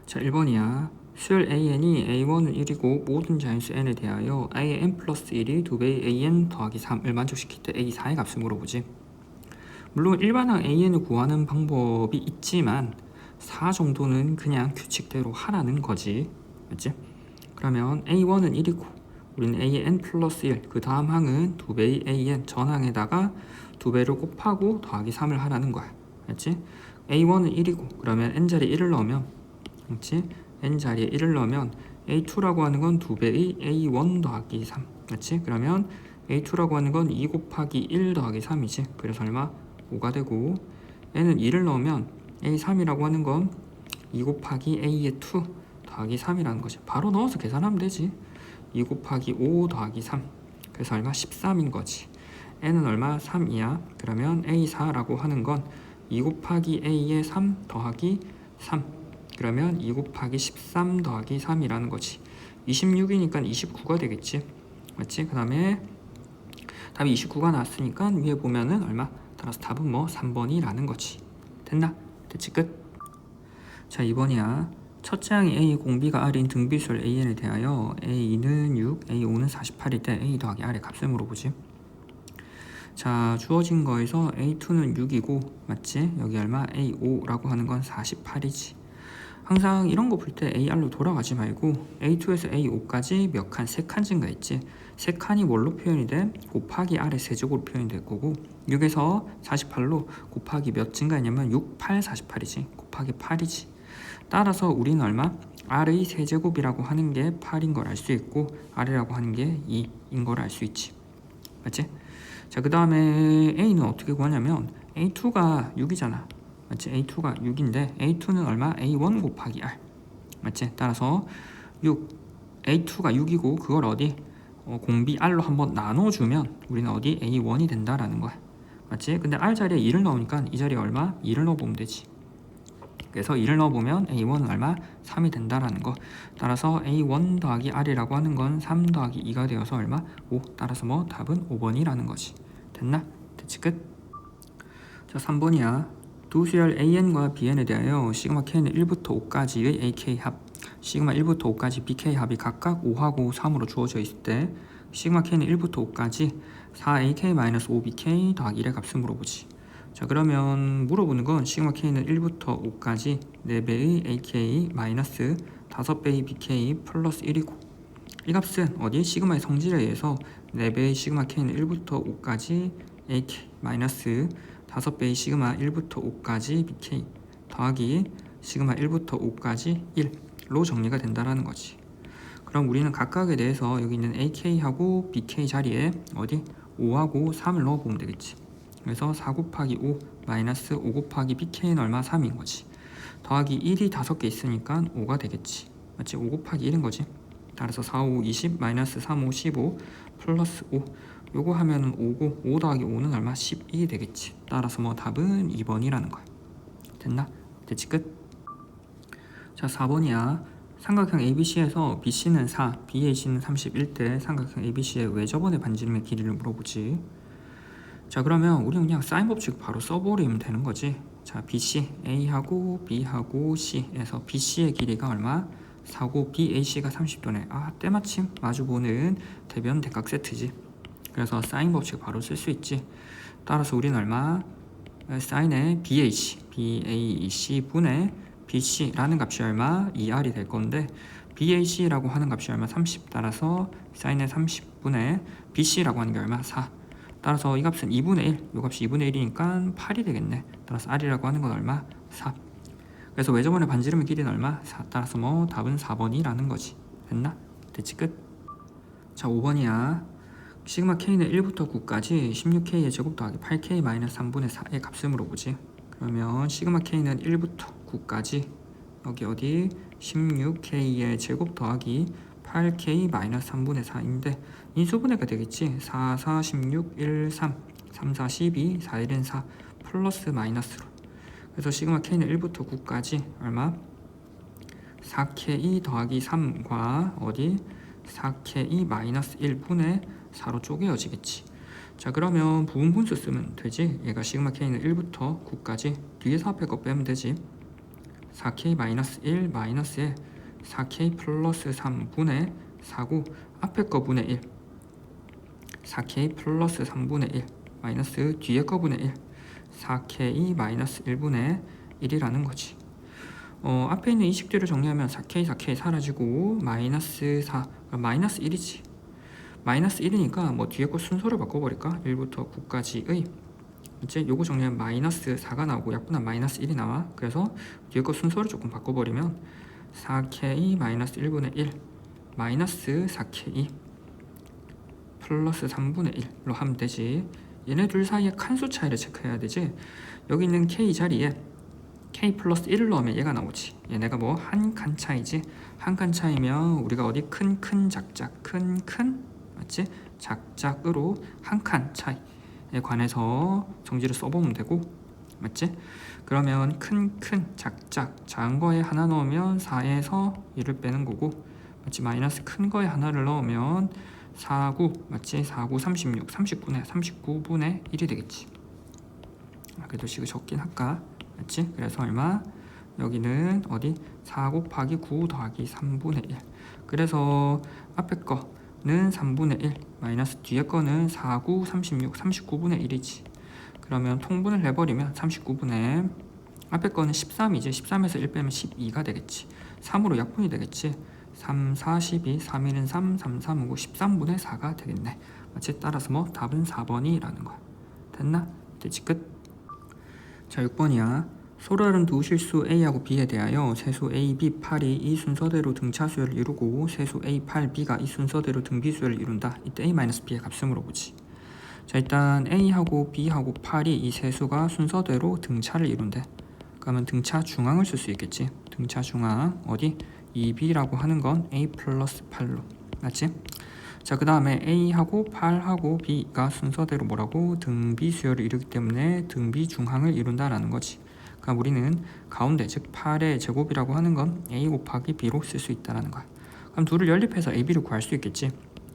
자, 1번이야. 수열 an이 a1은 1이고 모든 자연수 n에 대하여 an 플러스 1이 2배의 an 더하기 3을 만족시킬 때 a4의 값을 물어보지. 물론 일반항 an을 구하는 방법이 있지만 4 정도는 그냥 규칙대로 하라는 거지. 맞지? 그러면 a1은 1이고 우리는 an 플러스 1, 그 다음 항은 2배의 an, 전항에다가 2배를 곱하고 더하기 3을 하라는 거야. 맞지? a1은 1이고 그러면 n자리에 1을 넣으면, 맞지? n자리에 1을 넣으면 a2라고 하는 건 2배의 a1 더하기 3, 맞지? 그러면 a2라고 하는 건 2 곱하기 1 더하기 3이지. 그래서 얼마? 5가 되고, n은 2를 넣으면 a3이라고 하는 건 2 곱하기 a의 2 더하기 3이라는 거지. 바로 넣어서 계산하면 되지. 2 곱하기 5 더하기 3, 그래서 얼마? 13인 거지. n은 얼마? 3이야. 그러면 a4라고 하는 건 2 곱하기 a의 3 더하기 3, 그러면 2 곱하기 13 더하기 3이라는 거지. 26이니까 29가 되겠지. 맞지? 그 다음에 답이 29가 나왔으니까 위에 보면은 얼마? 따라서 답은 뭐 3번이라는 거지. 됐나? 됐지? 끝. 자, 2번이야. 첫째 항이 a 공비가 r인 등비수열 an에 대하여 a는 6, a5는 48일 때 a 더하기 r의 값을 물어보지. 자, 주어진 거에서 a2는 6이고, 맞지? 여기 얼마? a5라고 하는 건 48이지. 항상 이런 거 풀 때 AR로 돌아가지 말고 A2에서 A5까지 몇 칸? 3칸 증가했지. 3칸이 뭘로 표현이 돼? 곱하기 R의 세제곱으로 표현이 될 거고, 6에서 48로 곱하기 몇 증가했냐면 6, 8, 48이지. 곱하기 8이지. 따라서 우리는 얼마? R의 세제곱이라고 하는 게 8인 걸 알 수 있고 R이라고 하는 게 2인 걸 알 수 있지. 맞지? 자, 그 다음에 A는 어떻게 구하냐면 A2가 6이잖아. 맞지? A2가 6인데 A2는 얼마? A1 곱하기 R. 맞지? 따라서 6, A2가 6이고 그걸 어디? 공비 R로 한번 나눠주면 우리는 어디? A1이 된다라는 거야. 맞지? 근데 R 자리에 2를 넣으니까 이 자리에 얼마? 2를 넣어보면 되지. 그래서 2를 넣어보면 A1은 얼마? 3이 된다라는 거. 따라서 A1 더하기 R이라고 하는 건 3 더하기 2가 되어서 얼마? 5. 따라서 뭐 답은 5번이라는 거지. 됐나? 됐지? 끝. 자, 3번이야. 두 수열 AN과 BN에 대하여 시그마 K는 1부터 5까지의 AK 합, 시그마 1부터 5까지 BK 합이 각각 5하고 3으로 주어져 있을 때 시그마 K는 1부터 5까지 4AK-5BK 더하기 1의 값을 물어보지. 자, 그러면 물어보는 건 시그마 K는 1부터 5까지 4배의 AK 마이너스 5배의 BK 플러스 1이고, 이 값은 어디? 시그마의 성질에 의해서 4배의 시그마 K는 1부터 5까지 AK 마이너스 5배의 시그마 1부터 5까지 BK 더하기 시그마 1부터 5까지 1로 정리가 된다라는 거지. 그럼 우리는 각각에 대해서 여기 있는 AK하고 BK 자리에 어디? 5하고 3을 넣어보면 되겠지. 그래서 4 곱하기 5 마이너스 5 곱하기 BK는 얼마? 3인 거지. 더하기 1이 5개 있으니까 5가 되겠지. 맞지? 5 곱하기 1인 거지. 따라서 4, 5, 20 마이너스 3, 5, 15 플러스 5, 요거 하면은 5고 5 더하기 5는 얼마? 12 되겠지. 따라서 뭐 답은 2번이라는 거야. 됐나? 됐지? 끝. 자, 4번이야. 삼각형 ABC에서 BC는 4, BAC는 31 때 삼각형 ABC의 외접원의 반지름의 길이를 물어보지. 자, 그러면 우리는 그냥 사인 법칙 바로 써버리면 되는 거지. 자, BC, A하고 B하고 C에서 BC의 길이가 얼마? 4고 BAC가 30도네. 아, 때마침 마주보는 대변 대각 세트지. 그래서 사인 법칙 바로 쓸 수 있지. 따라서 우리는 얼마? 사인의 BAC 분의 BC라는 값이 얼마? 2R이 될 건데 BAC라고 하는 값이 얼마? 30. 따라서 사인의 30분의 BC라고 하는 게 얼마? 4. 따라서 이 값은 2분의 1. 이 값이 2분의 1이니까 8이 되겠네. 따라서 R이라고 하는 건 얼마? 4. 그래서 외접원의 반지름의 길이는 얼마? 4. 따라서 뭐 답은 4번이라는 거지. 됐나? 됐지? 끝. 자, 5번이야. 시그마 K는 1부터 9까지 16K의 제곱 더하기 8K 마이너스 3분의 4의 값을 물어보지. 그러면 시그마 K는 1부터 9까지 여기 어디 16K의 제곱 더하기 8K 마이너스 3분의 4인데 인수분해가 되겠지. 4, 4, 16, 1, 3, 3, 4, 12, 4, 1은 4 플러스 마이너스로. 그래서 시그마 K는 1부터 9까지 얼마? 4K 더하기 3과 어디? 4K 마이너스 1분의 4로 쪼개어지겠지. 자, 그러면 부분분수 쓰면 되지. 얘가 시그마 K는 1부터 9까지 뒤에서 앞에 거 빼면 되지. 4k 마이너스 1 마이너스 1 4k 플러스 3분의 4고 앞에 거 분의 1 4k 플러스 3분의 1 마이너스 뒤에 거 분의 1 4k 마이너스 1분의 1이라는 거지. 앞에 있는 이 식들을 정리하면 4k 4k 사라지고 마이너스 4 마이너스 1이지. 마이너스 1이니까 뭐 뒤에 거 순서를 바꿔버릴까? 1부터 9까지의 이제 요거 정리하면 마이너스 4가 나오고 약분한 마이너스 1이 나와. 그래서 뒤에 거 순서를 조금 바꿔버리면 4k 마이너스 1분의 1 마이너스 4k 플러스 3분의 1로 하면 되지. 얘네 둘 사이에 칸수 차이를 체크해야 되지. 여기 있는 k 자리에 k 플러스 1을 넣으면 얘가 나오지. 얘네가 뭐 한 칸 차이지. 한 칸 차이면 우리가 어디 큰 작작 큰 맞지? 작작으로 한 칸 차이에 관해서 정지를 써보면 되고 맞지? 그러면 큰 작작 작은 거에 하나 넣으면 4에서 1을 빼는 거고 맞지? 마이너스 큰 거에 하나를 넣으면 49 맞지? 49 36 39분의 1이 되겠지. 그래도 식을 적긴 할까? 맞지? 그래서 얼마? 여기는 어디? 4 곱하기 9 더하기 3분의 1 그래서 앞에 거는 3분의 1 마이너스 뒤에 거는 4, 9, 36 39분의 1이지. 그러면 통분을 해버리면 39분의 앞에 거는 13이지. 13에서 1 빼면 12가 되겠지. 3으로 약분이 되겠지. 3, 4, 12, 3, 1은 3, 3, 3, 5, 13분의 4가 되겠네. 마치 따라서 뭐 답은 4번이라는 거야. 됐나? 됐지 끝. 자 6번이야. 소라른 두 실수 A하고 B에 대하여 세수 A, B, 8이 이 순서대로 등차수열을 이루고 세수 A, 8, B가 이 순서대로 등비수열을 이룬다. 이때 A-B의 값을 물어보지. 자 일단 A하고 B하고 8이 이 세수가 순서대로 등차를 이룬대. 그러면 등차 중앙을 쓸 수 있겠지. 등차 중앙 어디? 2B라고 하는 건 A 플러스 8로 맞지? 자 그 다음에 A하고 8하고 B가 순서대로 뭐라고? 등비수열을 이루기 때문에 등비중항을 이룬다라는 거지. 그럼 우리는 가운데 즉 8의 제곱이라고 하는 건 A 곱하기 B로 쓸 수 있다라는 거야. 그럼 둘을 연립해서 AB를 구할 수 있겠지.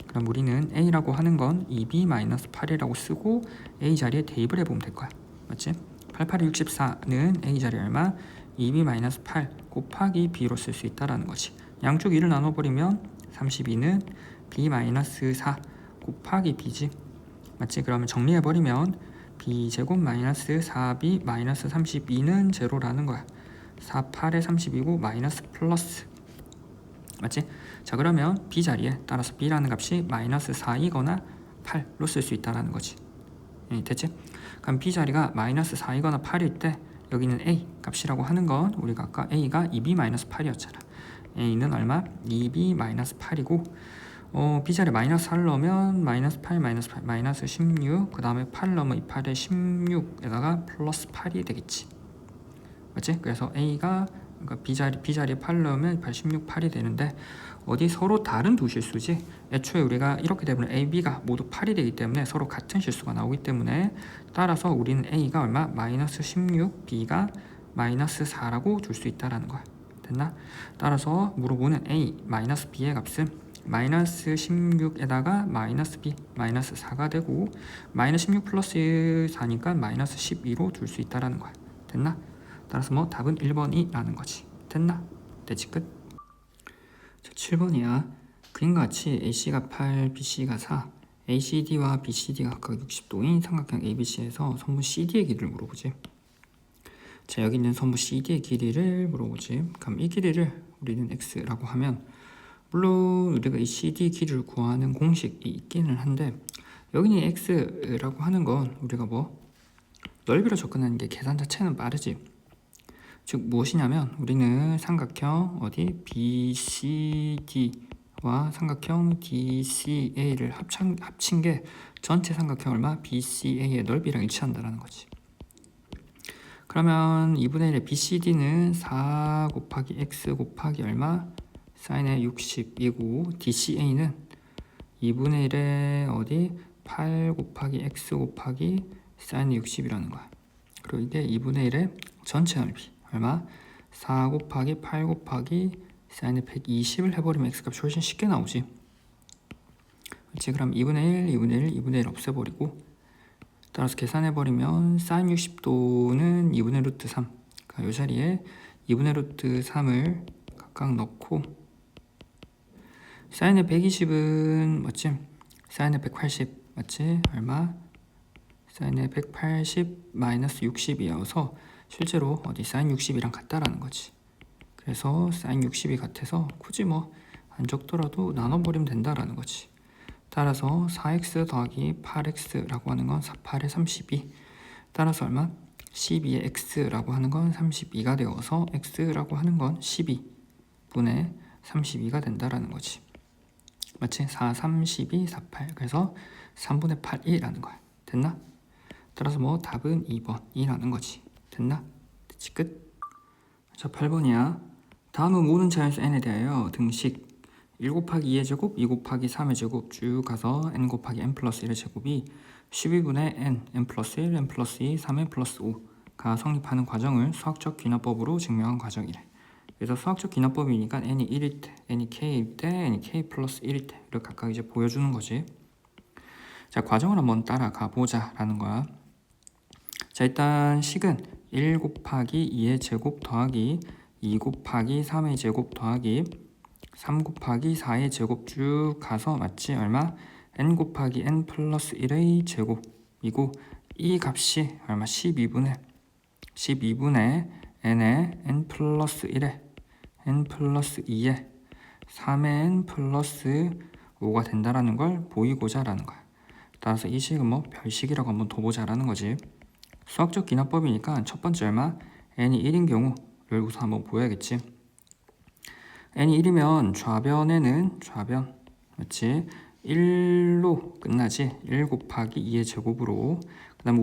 그럼 우리는 A라고 하는 건 2B-8이라고 쓰고 A 자리에 대입을 해보면 될 거야. 맞지? 88이 64는 A 자리 얼마? 2B-8 곱하기 B로 쓸 수 있다라는 거지. 양쪽 2를 나눠버리면 32는 B-4 곱하기 B지. 맞지? 그러면 정리해버리면 B제곱 마이너스 4B 마이너스 32는 제로라는 거야. 4, 8에 32고 마이너스 플러스 맞지? 자 그러면 B 자리에 따라서 B라는 값이 마이너스 4이거나 8로 쓸 수 있다는 거지. 됐지? 그럼 B 자리가 마이너스 4이거나 8일 때 여기는 A 값이라고 하는 건 우리가 아까 A가 2B-8이었잖아. A는 얼마? 2B-8이고 B 자리에 마이너스 4를 넣으면 마이너스 8 마이너스 16 그 다음에 8 넣으면 이 8에 16에다가 플러스 8이 되겠지. 맞지? 그래서 A가 그러니까 B 자리에 8 넣으면 8, 16, 8이 되는데 어디 서로 다른 두 실수지. 애초에 우리가 이렇게 되면 A, B가 모두 8이 되기 때문에 서로 같은 실수가 나오기 때문에 따라서 우리는 A가 얼마? 마이너스 16, B가 마이너스 4라고 줄 수 있다라는 거야. 됐나? 따라서 물어보는 A, 마이너스 B의 값은 마이너스 16에다가 마이너스 B, 마이너스 4가 되고 마이너스 16 플러스 4니까 마이너스 12로 둘 수 있다라는 거야. 됐나? 따라서 뭐 답은 1번이라는 거지. 됐나? 됐지 끝. 자, 7번이야. 그림과 같이 AC가 8, BC가 4 ACD와 BCD가 각각 60도인 삼각형 ABC에서 선분 CD의 길이를 물어보지. 자 여기 있는 선분 CD의 길이를 물어보지. 그럼 이 길이를 우리는 X라고 하면 물론 우리가 이 CD 길이를 구하는 공식이 있기는 한데 여기는 X라고 하는 건 우리가 뭐 넓이로 접근하는 게 계산 자체는 빠르지. 즉 무엇이냐면 우리는 삼각형 어디 BCD와 삼각형 DCA를 합친 게 전체 삼각형 얼마? BCA의 넓이랑 일치한다는 거지. 그러면 2분의 1의 BCD는 4 곱하기 X 곱하기 얼마? 사인의 60이고 DCA는 2분의 1의 어디 8 곱하기 X 곱하기 사인의 60이라는 거야. 그리고 이게 2분의 1의 전체 넓이 얼마? 4 곱하기 8 곱하기 사인의 120을 해버리면 X값이 훨씬 쉽게 나오지. 그렇지? 그럼 2분의 1, 2분의 1, 2분의 1 없애버리고 따라서 계산해버리면 사인 60도는 2분의 루트 3 그러니까 이 자리에 2분의 루트 3을 각각 넣고 사인의 120은 맞지? 사인의 180 맞지? 얼마? 사인의 180 마이너스 60이어서 실제로 어디 사인 60이랑 같다라는 거지. 그래서 사인 60이 같아서 굳이 뭐 안 적더라도 나눠버리면 된다라는 거지. 따라서 4x 더하기 8x라고 하는 건 4, 8에 32. 따라서 얼마? 12의 x라고 하는 건 32가 되어서 x라고 하는 건 12분의 32가 된다라는 거지. 맞지? 4, 32, 4, 8. 그래서 3분의 8이라는 거야. 됐나? 따라서 뭐 답은 2번이라는 거지. 됐나? 됐지? 끝. 자, 8번이야. 다음은 모든 자연수 n에 대하여 등식 1 곱하기 2의 제곱, 2 곱하기 3의 제곱 쭉 가서 n 곱하기 n 플러스 1의 제곱이 12분의 n 플러스 1, n 플러스 2, 3n 플러스 5가 성립하는 과정을 수학적 귀납법으로 증명한 과정이래. 그래서 수학적 귀납법이니까 n이 1일 때, n이 k일 때, n이 k 플러스 1일 때를 각각 이제 보여주는 거지. 자, 과정을 한번 따라가 보자 라는 거야. 자, 일단 식은 1 곱하기 2의 제곱 더하기 2 곱하기 3의 제곱 더하기 3 곱하기 4의 제곱 쭉 가서 맞지? 얼마? n 곱하기 n 플러스 1의 제곱이고 이 값이 얼마? 12분의 n의 n 플러스 1의 n 플러스 2의 3의 n 플러스 5가 된다라는 걸 보이고자 라는 거야. 따라서 이 식은 뭐 별식이라고 한번 더 보자라는 거지. 수학적 귀납법이니까 첫 번째 얼마? n이 1인 경우를 우선 한번 보여야겠지. n이 1이면 좌변에는 좌변 맞지? 1로 끝나지. 1 곱하기 2의 제곱으로. 그 다음에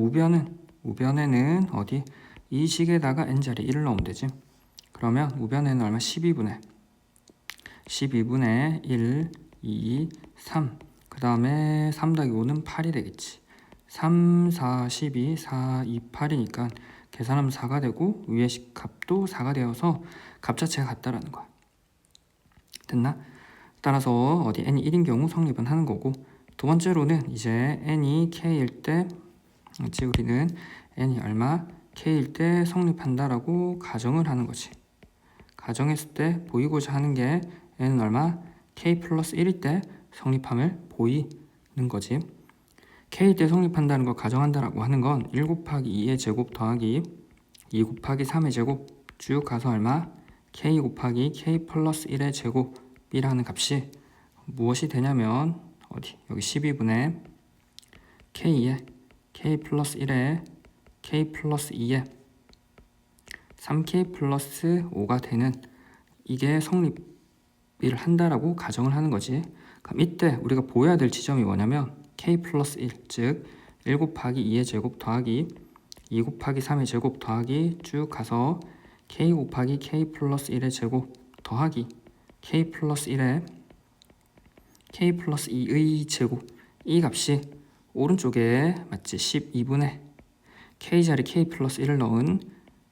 우변에는 어디? 이 식에다가 n자리 1을 넣으면 되지. 그러면 우변에는 얼마? 12분의 1, 2, 3. 그 다음에 3 더하기 5는 8이 되겠지. 3, 4, 12, 4, 2, 8이니까 계산하면 4가 되고 위의 값도 4가 되어서 값 자체가 같다라는 거야. 됐나? 따라서 어디 n이 1인 경우 성립은 하는 거고, 두 번째로는 이제 n이 k일 때 그렇지? 우리는 n이 얼마? k일 때 성립한다라고 가정을 하는 거지. 가정했을 때 보이고자 하는 게 n은 얼마? k 플러스 1일 때 성립함을 보이는 거지. k일 때 성립한다는 걸 가정한다라고 하는 건 1 곱하기 2의 제곱 더하기 2 곱하기 3의 제곱 쭉 가서 얼마? k 곱하기 k 플러스 1의 제곱이라는 값이 무엇이 되냐면 어디? 여기 12분의 k의 k 플러스 1의 k 플러스 2의 3k 플러스 5가 되는 이게 성립을 한다라고 가정을 하는 거지. 그럼 이때 우리가 보여야 될 지점이 뭐냐면 k 플러스 1, 즉 1 곱하기 2의 제곱 더하기 2 곱하기 3의 제곱 더하기 쭉 가서 k 곱하기 k 플러스 1의 제곱 더하기 k 플러스 1의 k 플러스 2의 제곱 이 값이 오른쪽에 맞지? 12분의 k자리 k 플러스 1을 넣은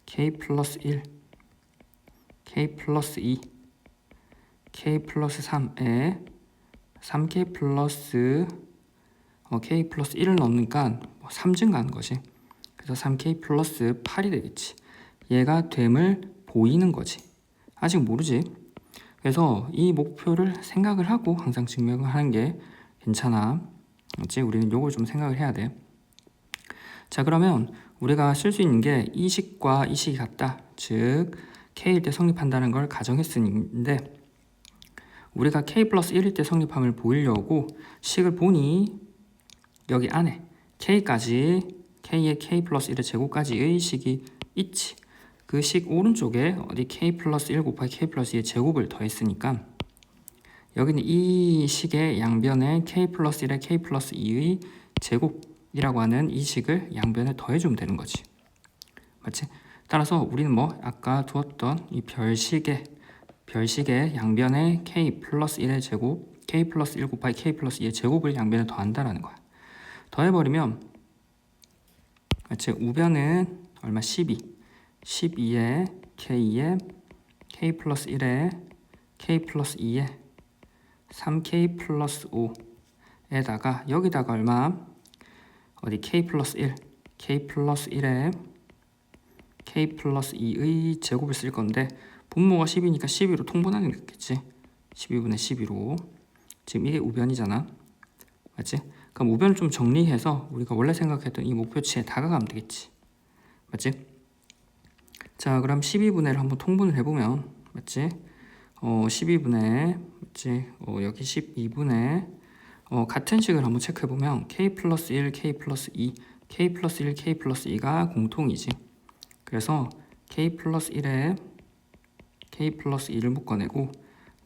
k 플러스 1, k 플러스 2, k 플러스 3에 3k 플러스 k 플러스 1을 넣으니까 3 증가하는 거지. 그래서 3k 플러스 8이 되겠지. 얘가 됨을 보이는 거지. 아직 모르지. 그래서 이 목표를 생각을 하고 항상 증명을 하는 게 괜찮아. 그렇지? 우리는 요걸 좀 생각을 해야 돼. 자, 그러면 우리가 쓸 수 있는 게 이 식과 이 식이 같다. 즉 k일 때 성립한다는 걸 가정했으니인데 우리가 k 플러스 1일 때 성립함을 보이려고 식을 보니 여기 안에 k까지 k의 k 플러스 1의 제곱까지의 식이 있지. 그 식 오른쪽에 어디 k 플러스 1 곱하기 k 플러스 2의 제곱을 더했으니까 여기는 이 식의 양변에 k 플러스 1에 k 플러스 2의 제곱이라고 하는 이 식을 양변에 더해주면 되는 거지. 맞지? 따라서 우리는 뭐 아까 두었던 이 별식의 양변에 k 플러스 1의 제곱, k 플러스 1 곱하기 k 플러스 2의 제곱을 양변에 더한다라는 거야. 더해버리면 맞지? 우변은 얼마? 12에 k에 k 플러스 1에 k 플러스 2에 3k 플러스 5에다가 여기다가 얼마? 어디 k 플러스 1, k 플러스 1에 k 플러스 2의 제곱을 쓸 건데 분모가 10이니까 12로 통분하는 게 있겠지. 12분의 12로. 지금 이게 우변이잖아. 맞지? 그럼 우변을 좀 정리해서 우리가 원래 생각했던 이 목표치에 다가가면 되겠지. 맞지? 자, 그럼 12분의를 한번 통분을 해보면 맞지? 12분의 맞지? 여기 12분의 같은 식을 한번 체크해보면 k 플러스 1, k 플러스 2, k 플러스 1, k 플러스 2가 공통이지. 그래서 k 플러스 1에 k 플러스 2를 묶어내고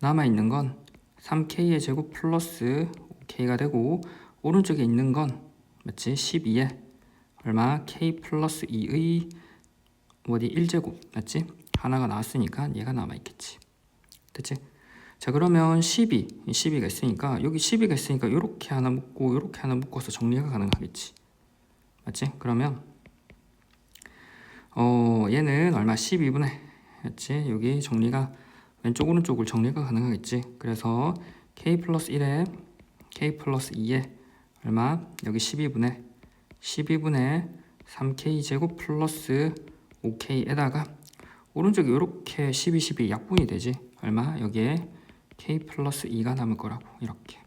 남아있는 건 3k의 제곱 플러스 5k가 되고 오른쪽에 있는 건 맞지? 12에 얼마? k 플러스 2의 어디 1제곱 맞지? 하나가 나왔으니까 얘가 남아있겠지. 됐지? 자, 그러면 12가 있으니까 여기 12가 있으니까 이렇게 하나 묶고 이렇게 하나 묶어서 정리가 가능하겠지. 맞지? 그러면 얘는 얼마? 12분의 맞지? 여기 정리가 왼쪽 오른쪽을 정리가 가능하겠지. 그래서 k 플러스 1에 k 플러스 2에 얼마? 여기 12분의 3k 제곱 플러스 5k에다가 오른쪽에 이렇게 12 약분이 되지. 얼마? 여기에 k 플러스 2가 남을 거라고 이렇게.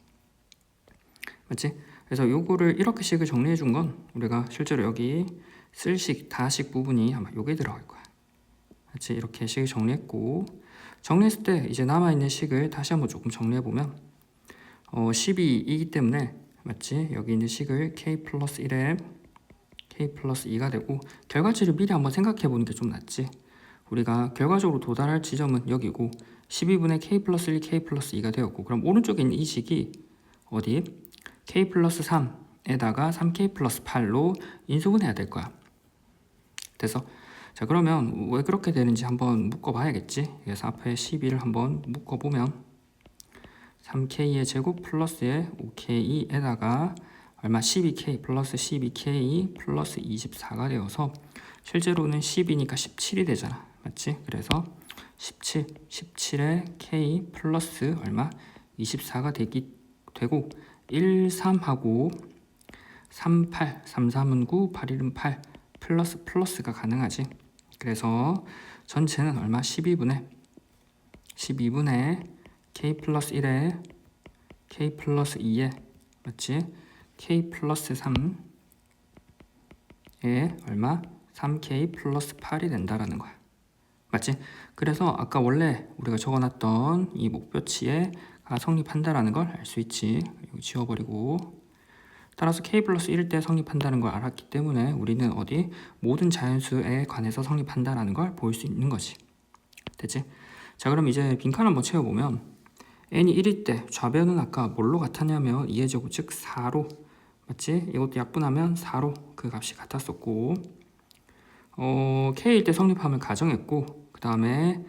맞지? 그래서 요거를 이렇게 식을 정리해 준 건 우리가 실제로 여기 쓸 식, 다식 부분이 아마 요게 들어갈 거야. 맞지? 이렇게 식을 정리했고 정리했을 때 이제 남아있는 식을 다시 한번 조금 정리해보면 12이기 때문에 맞지? 여기 있는 식을 k 플러스 1에 k 플러스 2가 되고 결과치를 미리 한번 생각해보는 게 좀 낫지. 우리가 결과적으로 도달할 지점은 여기고 12분의 k 플러스 1, k 플러스 2가 되었고 그럼 오른쪽에 있는 이 식이 어디? k 플러스 3에다가 3k 플러스 8로 인수분해야 될 거야. 그래서 자, 그러면 왜 그렇게 되는지 한번 묶어봐야겠지. 그래서 앞에 12를 한번 묶어보면 3k의 제곱 플러스의 5k에다가 얼마? 12k 플러스 12k 플러스 24가 되어서 실제로는 10이니까 17이 되잖아. 맞지? 그래서 17에 k 플러스 얼마? 24가 되고 1, 3하고 3, 8, 3, 3은 9, 8, 1은 8 플러스가 가능하지. 그래서 전체는 얼마? 12분의 k 플러스 1에 k 플러스 2에 맞지? k 플러스 3에 얼마? 3k 플러스 8이 된다라는 거야. 맞지? 그래서 아까 원래 우리가 적어놨던 이 목표치에 성립한다라는 걸 알 수 있지. 여기 지워버리고 따라서 k 플러스 1일 때 성립한다는 걸 알았기 때문에 우리는 어디? 모든 자연수에 관해서 성립한다라는 걸 볼 수 있는 거지. 됐지? 자, 그럼 이제 빈칸 한번 채워보면 n이 1일 때 좌변은 아까 뭘로 같았냐면 2의 제곱 즉 4로 맞지? 이것도 약분하면 4로 그 값이 같았었고 k일 때 성립함을 가정했고 그 다음에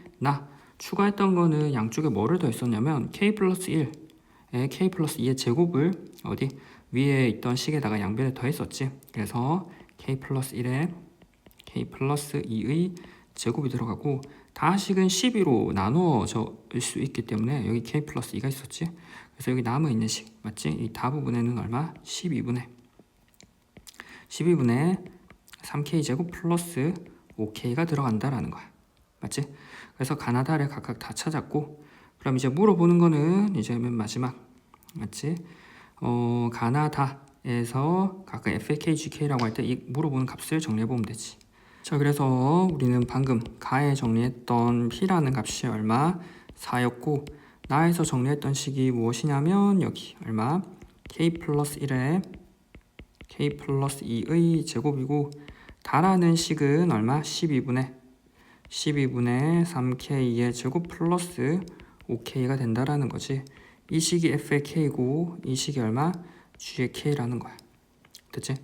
추가했던 거는 양쪽에 뭐를 더했었냐면 k 플러스 1에 k 플러스 2의 제곱을 어디? 위에 있던 식에다가 양변에 더했었지. 그래서 k 플러스 1에 k 플러스 2의 제곱이 들어가고 다식은 12로 나누어질 수 있기 때문에 여기 k 플러스 2가 있었지. 그래서 여기 남아있는 식 맞지? 이 다 부분에는 얼마? 12분의 3k 제곱 플러스 5k가 들어간다라는 거야. 맞지? 그래서 가나다를 각각 다 찾았고 그럼 이제 물어보는 거는 이제 맨 마지막 맞지? 가나다에서 각각 FAK, GK라고 할 때 이 물어보는 값을 정리해보면 되지. 자, 그래서 우리는 방금 가에 정리했던 P라는 값이 얼마? 4였고 나에서 정리했던 식이 무엇이냐면 여기 얼마? K 플러스 1에 K 플러스 2의 제곱이고 다라는 식은 얼마? 12분의 3K의 제곱 플러스 5K가 된다라는 거지. 이 식이 F의 K고 이 식이 얼마? G의 K라는 거야. 됐지?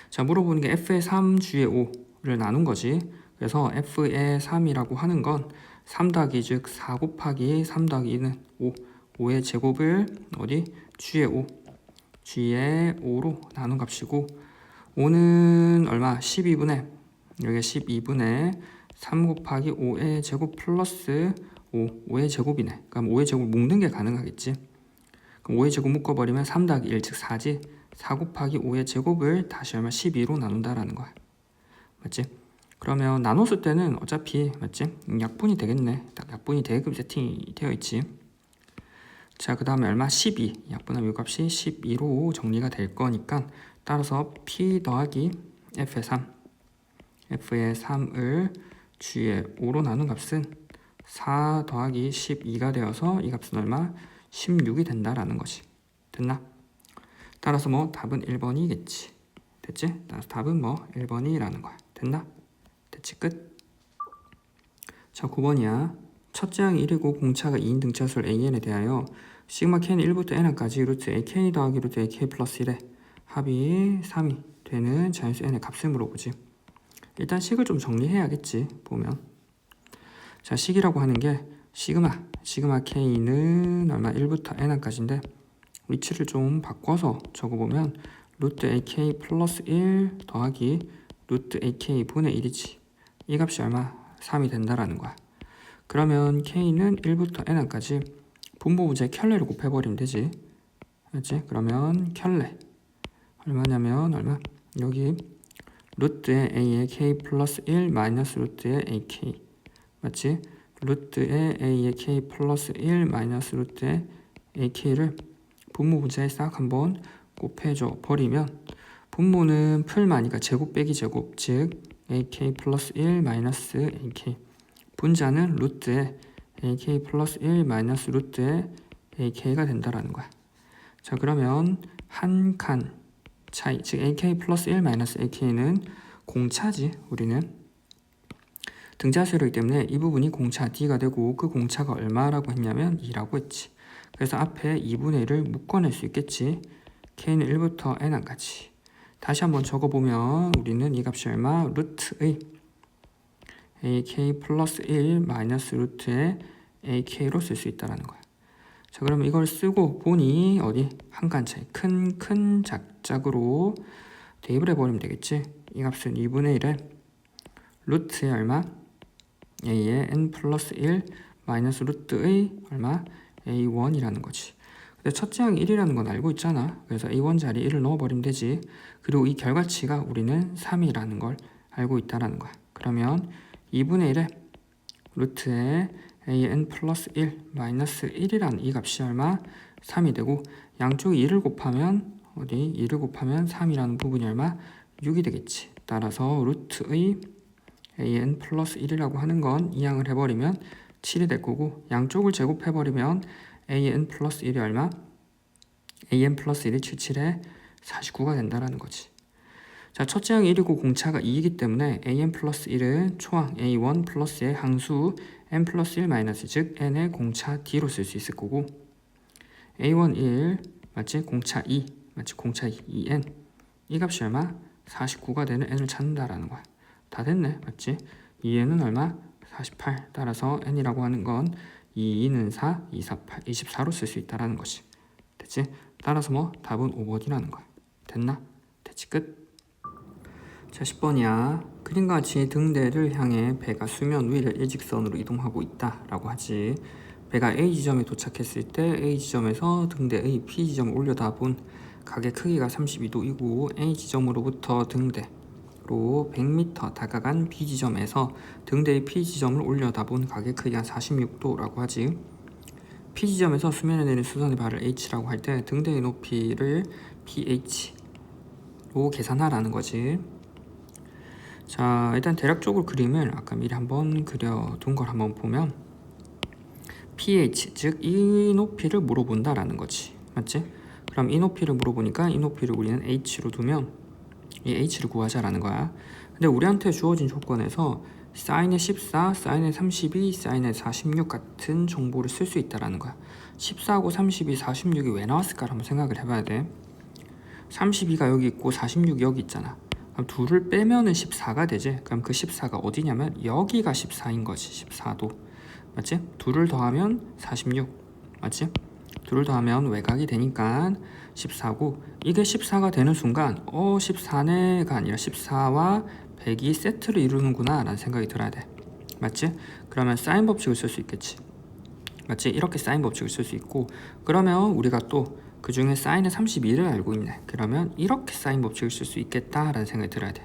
자, 물어보는 게 F의 3, G의 5를 나눈 거지. 그래서 F의 3이라고 하는 건 3 더하기 즉 4 곱하기 3 더하기 2는 5의 제곱을 어디? G의 5로 나눈 값이고 5는 얼마? 12분의 여기 12분의 3 곱하기 5의 제곱 플러스 5의 제곱이네. 그럼 5의 제곱 묶는 게 가능하겠지. 그럼 5의 제곱 묶어버리면 3 더하기 1 즉 4지. 4 곱하기 5의 제곱을 다시 얼마? 12로 나눈다라는 거야. 맞지? 그러면 나눴을 때는 어차피 맞지? 약분이 되겠네. 딱 약분이 되게끔 세팅이 되어 있지. 자, 그 다음에 얼마? 12. 약분하면 이 값이 12로 정리가 될 거니까 따라서 P 더하기 F의 3. F의 3을 G의 5로 나눈 값은 4 더하기 12가 되어서 이 값은 얼마? 16이 된다라는 거지. 됐나? 따라서 뭐 답은 1번이겠지. 됐지? 따라서 답은 뭐 1번이라는 거야. 됐나? 됐지? 끝. 자, 9번이야. 첫째 항이 1이고 공차가 2인 등차수를 AN에 대하여 시그마 K는 1부터 N까지 루트 AK 더하기 루트 AK 플러스 1에 합이 3이 되는 자연수 N의 값을 물어보지. 일단 식을 좀 정리해야겠지. 보면 자, 식이라고 하는 게 시그마 K는 얼마? 1부터 N까지인데 위치를 좀 바꿔서 적어보면 루트 AK 플러스 1 더하기 루트 AK 분의 1이지. 이 값이 얼마? 3이 된다라는 거야. 그러면 K는 1부터 N까지 분모부지에 켤레를 곱해버리면 되지. 알지? 그러면 켤레 얼마냐면 얼마? 여기 루트에 A의 K 플러스 1 마이너스 루트에 AK 맞지? 루트에 A의 K 플러스 1 마이너스 루트에 AK를 분모부지에 싹 한번 곱해줘 버리면 분모는 풀마니까 제곱 빼기 제곱 즉 AK 플러스 1 마이너스 AK 분자는 루트에 AK 플러스 1 마이너스 루트에 AK가 된다라는 거야. 자, 그러면 한 칸 차이 즉 AK 플러스 1 마이너스 AK는 공차지. 우리는 등차수이기 때문에 이 부분이 공차 D가 되고 그 공차가 얼마라고 했냐면 2라고 했지. 그래서 앞에 2분의 1을 묶어낼 수 있겠지. K는 1부터 N까지. 다시 한번 적어보면 우리는 이 값이 얼마? 루트의 AK 플러스 1 마이너스 루트의 AK로 쓸 수 있다는 거야. 자, 그러면 이걸 쓰고 보니 어디? 한 칸 차이 큰 작작으로 대입을 해버리면 되겠지. 이 값은 2분의 1에 루트의 얼마? A의 N 플러스 1 마이너스 루트의 얼마? A1이라는 거지. 근데 첫째 항이 1이라는 건 알고 있잖아. 그래서 A1 자리에 1을 넣어버리면 되지. 그리고 이 결과치가 우리는 3이라는 걸 알고 있다는 거야. 그러면 2분의 1에 루트에 AN 플러스 1 마이너스 1이라는 이 값이 얼마? 3이 되고 양쪽이 2를 곱하면 어디? 2를 곱하면 3이라는 부분이 얼마? 6이 되겠지. 따라서 루트의 AN 플러스 1이라고 하는 건 이항을 해버리면 7이 될 거고 양쪽을 제곱해버리면 AN 플러스 1이 얼마? AN 플러스 1이 77에 49가 된다는 거지. 자, 첫째 항이 1이고 공차가 2이기 때문에 AN 플러스 1은 초항 A1 플러스의 항수 N 플러스 1 마이너스 즉 N의 공차 D로 쓸 수 있을 거고 A1 1 맞지? 공차 2 맞지? 공차 2N 이 값이 얼마? 49가 되는 N을 찾는다라는 거야. 다 됐네 맞지? 2N은 얼마? 48 따라서 N이라고 하는 건 2, 2는 4, 2, 4, 8, 24로 쓸 수 있다라는 거지. 됐지? 따라서 뭐 답은 5번이라는 거야. 됐나? 됐지? 끝. 자, 10번이야. 그림과 같이 등대를 향해 배가 수면 위를 일직선으로 이동하고 있다라고 하지. 배가 A 지점에 도착했을 때 A 지점에서 등대의 P 지점을 올려다본 각의 크기가 32도이고 A 지점으로부터 등대로 100m 다가간 B 지점에서 등대의 P 지점을 올려다본 각의 크기가 46도라고 하지. P 지점에서 수면에 내린 수선의 발을 H라고 할 때 등대의 높이를 PH로 계산하라는 거지. 자, 일단 대략적으로 그림을 아까 미리 한번 그려둔 걸 한번 보면 pH, 즉 이 높이를 물어본다라는 거지. 맞지? 그럼 이 높이를 물어보니까 이 높이를 우리는 h로 두면 이 h를 구하자라는 거야. 근데 우리한테 주어진 조건에서 사인의 14, 사인의 32, 사인의 46 같은 정보를 쓸 수 있다라는 거야. 14하고 32, 46이 왜 나왔을까 한번 생각을 해봐야 돼. 32가 여기 있고 46이 여기 있잖아. 그럼 둘을 빼면은 14가 되지. 그럼 그 14가 어디냐면 여기가 14인 거지. 14도 맞지? 둘을 더하면 46 맞지? 둘을 더하면 외곽이 되니까 14고 이게 14가 되는 순간 14네가 아니라 14와 100이 세트를 이루는구나 라는 생각이 들어야 돼. 맞지? 그러면 사인 법칙을 쓸 수 있겠지. 맞지? 이렇게 사인 법칙을 쓸 수 있고 그러면 우리가 또 그 중에 사인의 32를 알고 있네. 그러면 이렇게 사인 법칙을 쓸 수 있겠다라는 생각이 들어야 돼.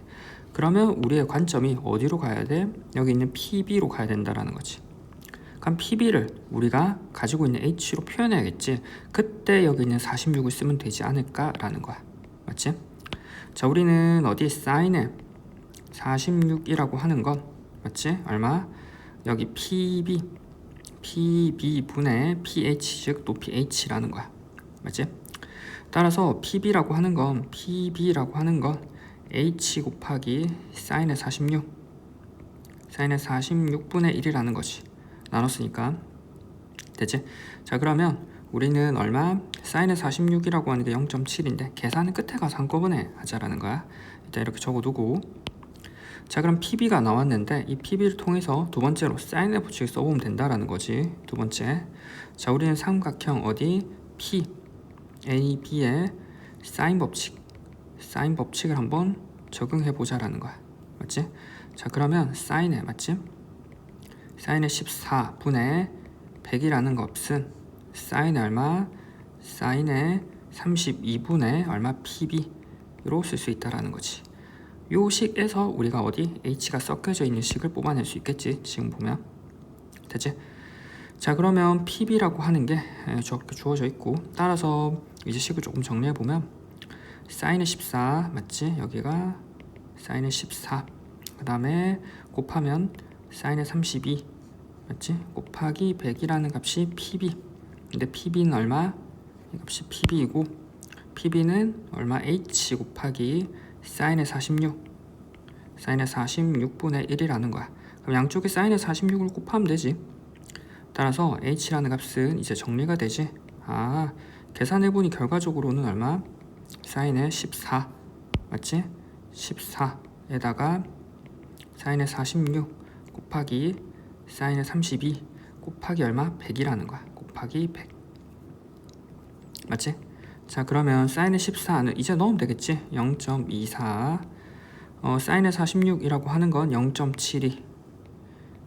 그러면 우리의 관점이 어디로 가야 돼? 여기 있는 PB로 가야 된다라는 거지. 그럼 PB를 우리가 가지고 있는 H로 표현해야겠지. 그때 여기 있는 46을 쓰면 되지 않을까라는 거야. 맞지? 자, 우리는 어디 사인에 46이라고 하는 건 맞지? 얼마? 여기 PB분의 pH 즉 높이 h라는 거야. 맞지? 따라서 PB라고 하는 건 h 곱하기 사인의 46분의 1이라는 거지. 나눴으니까 됐지? 자, 그러면 우리는 얼마? 사인의 46이라고 하는 게 0.7인데 계산은 끝에 가서 한꺼번에 하자라는 거야. 일단 이렇게 적어두고, 자, 그럼 PB가 나왔는데 이 PB를 통해서 두 번째로 사인의 법칙을 써보면 된다라는 거지. 두 번째, 자, 우리는 삼각형 어디? P, A, B의 사인 법칙을 한번 적용해 보자라는 거야. 맞지? 자, 그러면 사인의 맞지? 사인의 14분의 100이라는 값은 사인의 얼마? 사인의 32분의 얼마? PB로 쓸 수 있다라는 거지. 요 식에서 우리가 어디? H가 섞여져 있는 식을 뽑아낼 수 있겠지. 지금 보면 됐지? 자, 그러면 PB라고 하는 게 저렇게 주어져 있고, 따라서 이제 식을 조금 정리해 보면 사인의 14 맞지? 여기가 사인의 14, 그 다음에 곱하면 사인의 32 맞지? 곱하기 100이라는 값이 PB. 근데 PB는 얼마? 이 값이 PB이고, PB는 얼마? H 곱하기 사인의 46분의 1이라는 거야. 그럼 양쪽에 사인의 46을 곱하면 되지. 따라서 H라는 값은 이제 정리가 되지. 아, 계산해보니 결과적으로는 얼마? 사인의 14 맞지? 14에다가 사인의 46 곱하기 사인의 32 곱하기 얼마? 100이라는 거야. 곱하기 100 맞지? 자, 그러면 사인의 14는 이제 넣으면 되겠지. 0.24 사인의 46이라고 하는 건 0.72.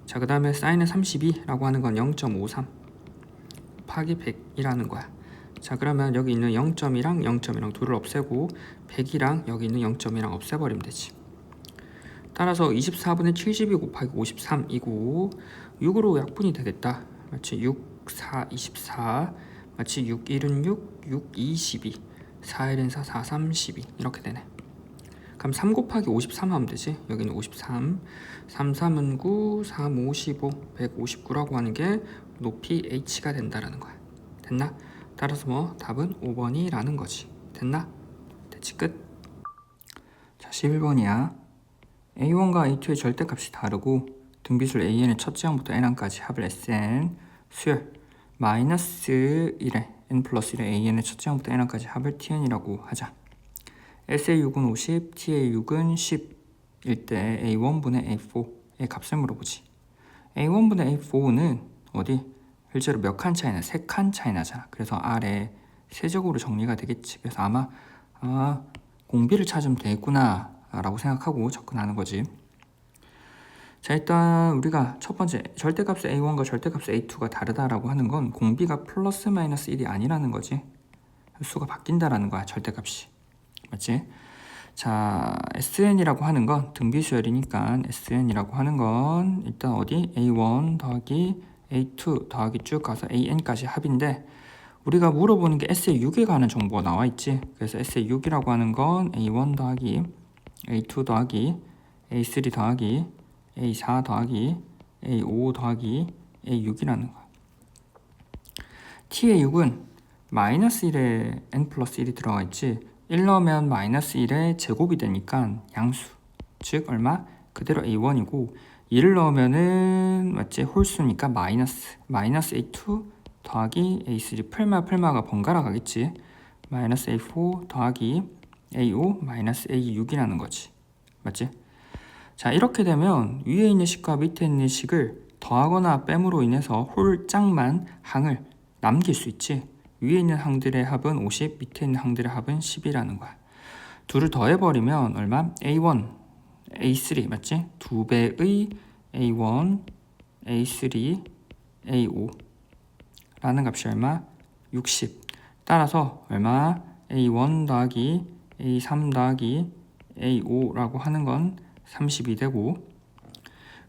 자, 그 다음에 사인의 32라고 하는 건 0.53 곱하기 100이라는 거야. 자, 그러면 여기 있는 0점이랑 0점이랑 둘을 없애고 100이랑 여기 있는 0점이랑 없애버리면 되지. 따라서 24분의 72 곱하기 53이고 6으로 약분이 되겠다. 마치 6, 4, 24 마치 6, 1은 6, 6, 2, 12 4, 1은 4, 4, 3, 12 이렇게 되네. 그럼 3 곱하기 53 하면 되지. 여기는 53 3, 3은 9 3, 5, 15 159라고 하는 게 높이 H가 된다라는 거야. 됐나? 따라서 뭐 답은 5번이라는 거지. 됐나? 됐지? 끝. 자, 11번이야. A1과 A2의 절대값이 다르고 등비술 AN의 첫째 항부터 N항까지 합을 SN 수열 마이너스 1에 N 플러스 1에 AN의 첫째 항부터 N항까지 합을 TN이라고 하자. SA6은 50, TA6은 10일 때 A1분의 A4의 값을 물어보지. A1분의 A4는 어디? 실제로 몇 칸 차이나? 3칸 차이 나잖아. 그래서 아래 세적으로 정리가 되겠지. 그래서 아마 공비를 찾으면 되겠구나 라고 생각하고 접근하는 거지. 자, 일단 우리가 첫 번째 절대값 A1과 절대값 A2가 다르다라고 하는 건 공비가 플러스 마이너스 1이 아니라는 거지. 수가 바뀐다라는 거야, 절대값이. 맞지? 자, SN이라고 하는 건 등비수열이니까 SN이라고 하는 건 일단 어디? A1 더하기 A2 더하기 쭉 가서 AN까지 합인데 우리가 물어보는 게 SA6에 관한 정보가 나와 있지. 그래서 SA6이라고 하는 건 A1 더하기 A2 더하기 A3 더하기 A4 더하기 A5 더하기 A6이라는 거야. T의6은 마이너스 1에 N 플러스 1이 들어가 있지. 1 넣으면 마이너스 1의 제곱이 되니까 양수, 즉 얼마? 그대로 A1이고 2를 넣으면은 맞지? 홀수니까 마이너스 A2 더하기 A3 풀마가 번갈아 가겠지. 마이너스 A4 더하기 A5 마이너스 A6이라는 거지. 맞지? 자, 이렇게 되면 위에 있는 식과 밑에 있는 식을 더하거나 뺨으로 인해서 홀짝만 항을 남길 수 있지. 위에 있는 항들의 합은 50, 밑에 있는 항들의 합은 10이라는 거야. 둘을 더해버리면 얼마? A1, A3 맞지? 2배의 A1, A3, A5 라는 값이 얼마? 60. 따라서 얼마? A1 더하기 A3 더하기 A5라고 하는 건 30이 되고,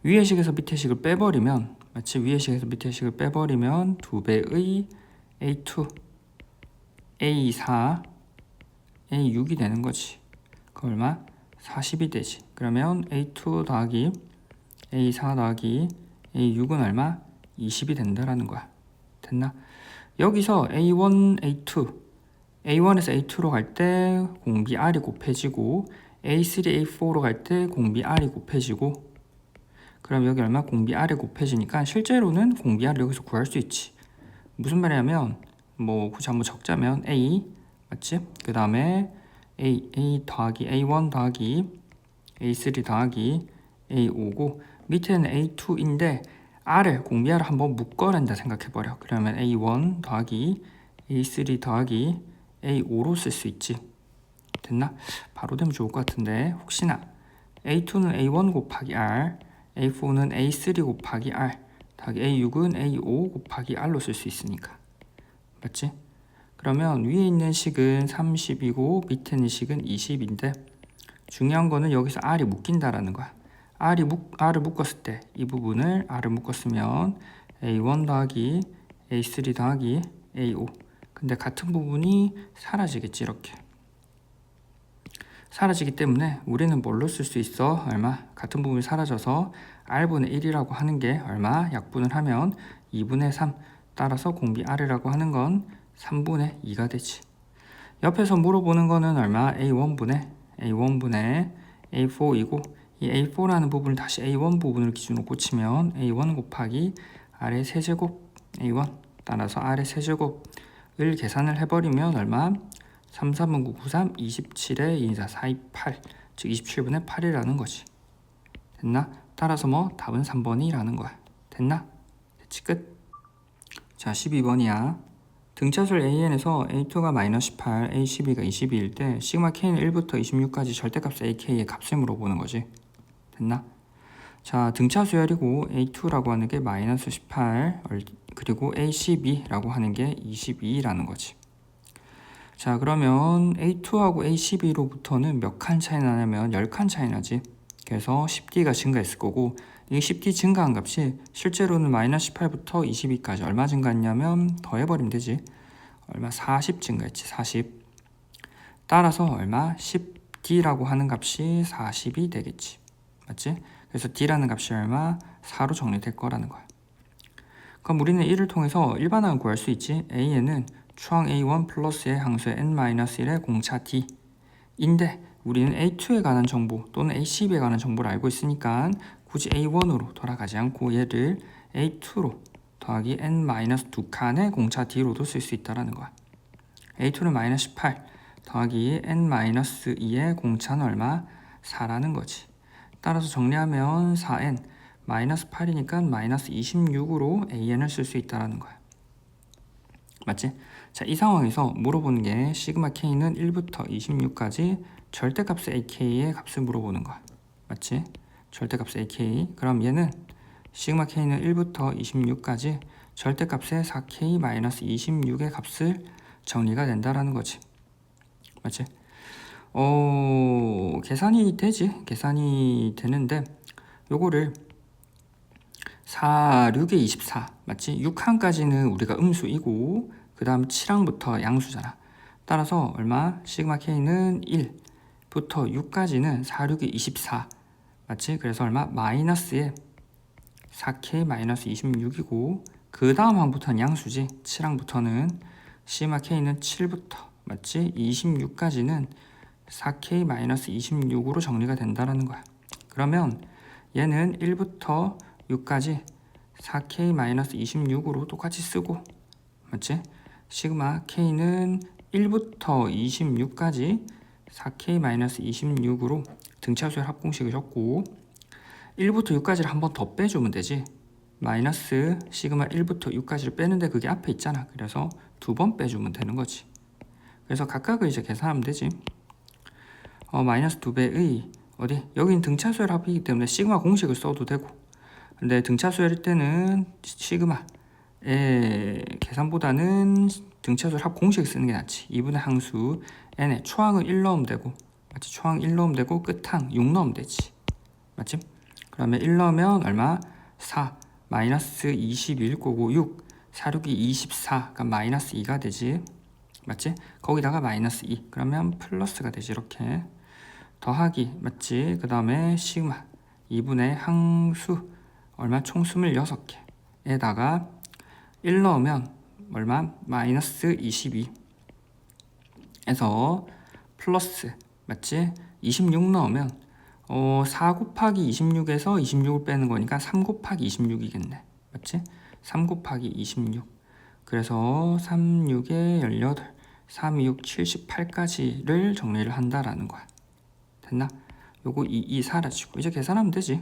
위의 식에서 밑의 식을 빼버리면, 마치 위의 식에서 밑의 식을 빼버리면 2배의 A2, A4, A6이 되는 거지. 그 얼마? 40이 되지. 그러면 A2 더하기 A4 더하기 A6은 얼마? 20이 된다라는 거야. 됐나? 여기서 A1, A2, A1에서 A2로 갈 때 공비 R이 곱해지고, A3, A4로 갈 때 공비 R이 곱해지고, 그럼 여기 얼마? 공비 R이 곱해지니까 실제로는 공비 R을 여기서 구할 수 있지. 무슨 말이냐면, 뭐 굳이 한번 적자면 A, 맞지? 그 다음에 A 더하기 A1 더하기 A3 더하기 A5고, 밑에는 A2인데 R을, 공비 R을 한번 묶어낸다 생각해버려. 그러면 A1 더하기 A3 더하기 A5로 쓸 수 있지. 됐나? 바로 되면 좋을 것 같은데, 혹시나 A2는 A1 곱하기 R, A4는 A3 곱하기 R, 더하기 A6은 A5 곱하기 R로 쓸 수 있으니까. 맞지? 그러면 위에 있는 식은 30이고 밑에 있는 식은 20인데, 중요한 거는 여기서 R이 묶인다라는 거야. R을 묶었을 때, 이 부분을 R을 묶었으면 A1 더하기 A3 더하기 A5. 근데 같은 부분이 사라지겠지. 이렇게 사라지기 때문에 우리는 뭘로 쓸 수 있어? 얼마? 같은 부분이 사라져서 R분의 1이라고 하는 게 얼마? 약분을 하면 2분의 3. 따라서 공비 R이라고 하는 건 3분의 2가 되지. 옆에서 물어보는 거는 얼마? A1분의 A4이고, 이 A4라는 부분을 다시 A1 부분을 기준으로 고치면 A1 곱하기 R의 세제곱 A1, 따라서 R의 세제곱을 계산을 해버리면 얼마? 3, 3은 9, 9, 3, 27에 2, 4, 4, 2, 8, 즉 27분의 8이라는 거지. 됐나? 따라서 뭐 답은 3번이라는 거야. 됐나? 됐지? 끝. 자, 12번이야. 등차수열 AN에서 A2가 마이너스 18, A12가 22일 때 시그마 K는 1부터 26까지 절대값 AK의 값을 물어보는 거지. 됐나? 자, 등차수열이고 A2라고 하는 게 마이너스 18, 그리고 A12라고 하는 게 22라는 거지. 자, 그러면 A2하고 A12로부터는 몇 칸 차이 나냐면 10칸 차이 나지. 그래서 10D가 증가했을 거고, 이 10D 증가한 값이 실제로는 마이너스 18부터 22까지 얼마 증가했냐면 더해버리면 되지. 얼마? 40 증가했지. 40. 따라서 얼마? 10D라고 하는 값이 40이 되겠지. 맞지? 그래서 D라는 값이 얼마? 4로 정리될 거라는 거야. 그럼 우리는 이를 통해서 일반항을 구할 수 있지. A에는 추항 A1 플러스의 항수의 N-1의 공차 D인데, 우리는 A2에 관한 정보 또는 A12에 관한 정보를 알고 있으니까 굳이 A1으로 돌아가지 않고 얘를 A2로 더하기 N-2칸의 공차 D로도 쓸 수 있다는 거야. A2는 마이너스 18 더하기 N-2의 공차는 얼마? 4라는 거지. 따라서 정리하면 4N 마이너스 8이니까 마이너스 26으로 AN을 쓸 수 있다는 거야. 맞지? 자, 이 상황에서 물어보는 게 시그마 K는 1부터 26까지 절대값의 AK의 값을 물어보는 거야. 맞지? 절대값의 AK. 그럼 얘는 시그마 K는 1부터 26까지 절대값의 4K-26의 값을 정리가 된다라는 거지. 맞지? 계산이 되지. 계산이 되는데 요거를 4, 6에 24 맞지? 6항까지는 우리가 음수이고 그 다음 7항부터 양수잖아. 따라서 얼마? 시그마 K는 1부터 6까지는 4, 6에 24 맞지? 그래서 얼마? 마이너스에 4K-26이고 그 다음 항부터는 양수지. 7항부터는 시그마 K는 7부터 맞지? 26까지는 4K-26으로 정리가 된다라는 거야. 그러면 얘는 1부터 6까지 4K-26으로 똑같이 쓰고, 맞지? 시그마 K는 1부터 26까지 4K-26으로 등차수열 합공식을 적고 1부터 6까지를 한 번 더 빼주면 되지. 마이너스 시그마 1부터 6까지를 빼는데 그게 앞에 있잖아. 그래서 두 번 빼주면 되는 거지. 그래서 각각을 이제 계산하면 되지. 마이너스 2배의 어디? 여기는 등차수열 합이기 때문에 시그마 공식을 써도 되고, 근데 등차수열일 때는 시그마의 계산보다는 등차수열 합 공식을 쓰는 게 낫지. 2분의 항수 n에 초항은 1 넣으면 되고, 맞지? 초항 1 넣으면 되고 끝항 6 넣으면 되지. 맞지? 그러면 1 넣으면 얼마? 4 마이너스 21 거고 6 4, 6이 24 그러니까 마이너스 2가 되지. 맞지? 거기다가 마이너스 2 그러면 플러스가 되지. 이렇게 더하기 맞지? 그 다음에 시그마 2분의 항수 얼마? 총 26개에다가 1 넣으면 얼마? 마이너스 22에서 플러스 맞지? 26 넣으면 4 곱하기 26에서 26을 빼는 거니까 3 곱하기 26이겠네. 맞지? 3 곱하기 26 그래서 3, 6에 18 3, 2, 6, 78까지를 정리를 한다라는 거야. 됐나? 요거 2 사라지고 이제 계산하면 되지.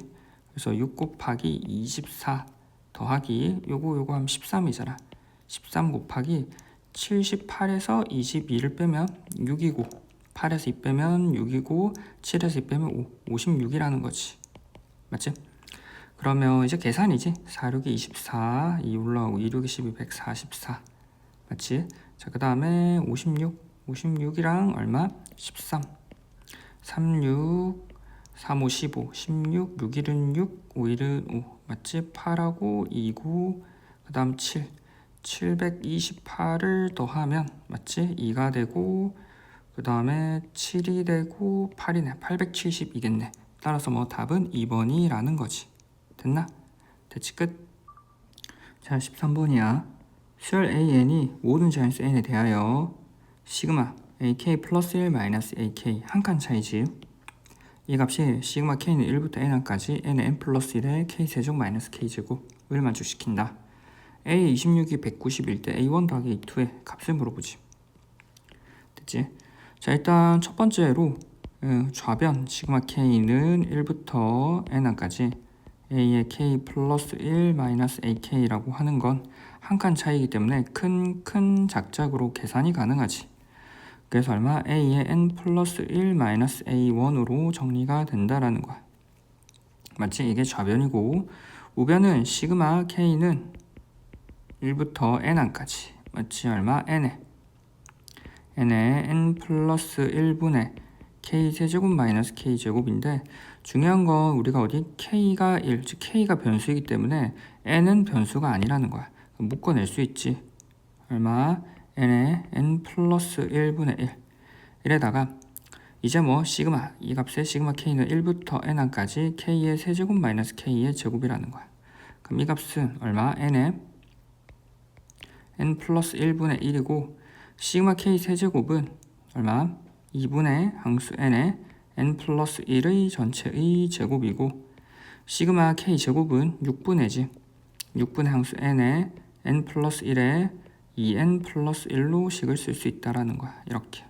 그래서 6 곱하기 24 더하기 요거 하면 13이잖아. 13 곱하기 78에서 22를 빼면 6이고 8에서 2 빼면 6이고 7에서 2 빼면 5 56이라는 거지. 맞지? 그러면 이제 계산이지. 4, 6이 24 2 올라오고 2, 6이 12 144 맞지? 자, 그 다음에 56이랑 얼마? 13 3, 6 3, 5, 15 16 6, 1은 6 5, 1은 5 맞지? 8하고 2, 9 그 다음 7 728을 더하면 맞지? 2가 되고 그 다음에 7이 되고 8이네 870이겠네. 따라서 뭐 답은 2번이라는 거지. 됐나? 됐지? 끝. 자 13번이야. 수열 AN이 모든 자연수 N에 대하여 시그마 AK 플러스 1 마이너스 AK 한 칸 차이지. 이 값이 시그마 K는 1부터 N까지 N의 N 플러스 1의 K세제곱 마이너스 K제곱을 만족시킨다. A 26이 191 때 A1 더하기 A2의 값을 물어보지. 됐지? 자 일단 첫 번째로 좌변 시그마 K는 1부터 N까지 A의 K 플러스 1 마이너스 AK라고 하는 건 한 칸 차이이기 때문에 큰 작작으로 계산이 가능하지. 그래서 얼마? A의 N 플러스 1 마이너스 A1으로 정리가 된다라는 거야. 맞지? 이게 좌변이고 우변은 시그마 K는 1부터 N까지 맞지? 얼마? N의 N 플러스 1분의 K세제곱 마이너스 K제곱인데 중요한 건 우리가 어디 K가 1, 즉 K가 변수이기 때문에 N은 변수가 아니라는 거야. 묶어낼 수 있지. 얼마? N의 N 플러스 1분의 1 이래다가 이제 뭐 시그마 이 값의 시그마 K는 1부터 N까지 K의 세제곱 마이너스 K의 제곱이라는 거야. 그럼 이 값은 얼마? N의 N 플러스 1분의 1이고 시그마 K 세제곱은 얼마? 2분의 항수 N의 N 플러스 1의 전체의 제곱이고 시그마 K 제곱은 6분의지 6분의 항수 N의 N 플러스 1의 2N 플러스 1로 식을 쓸 수 있다라는 거야. 이렇게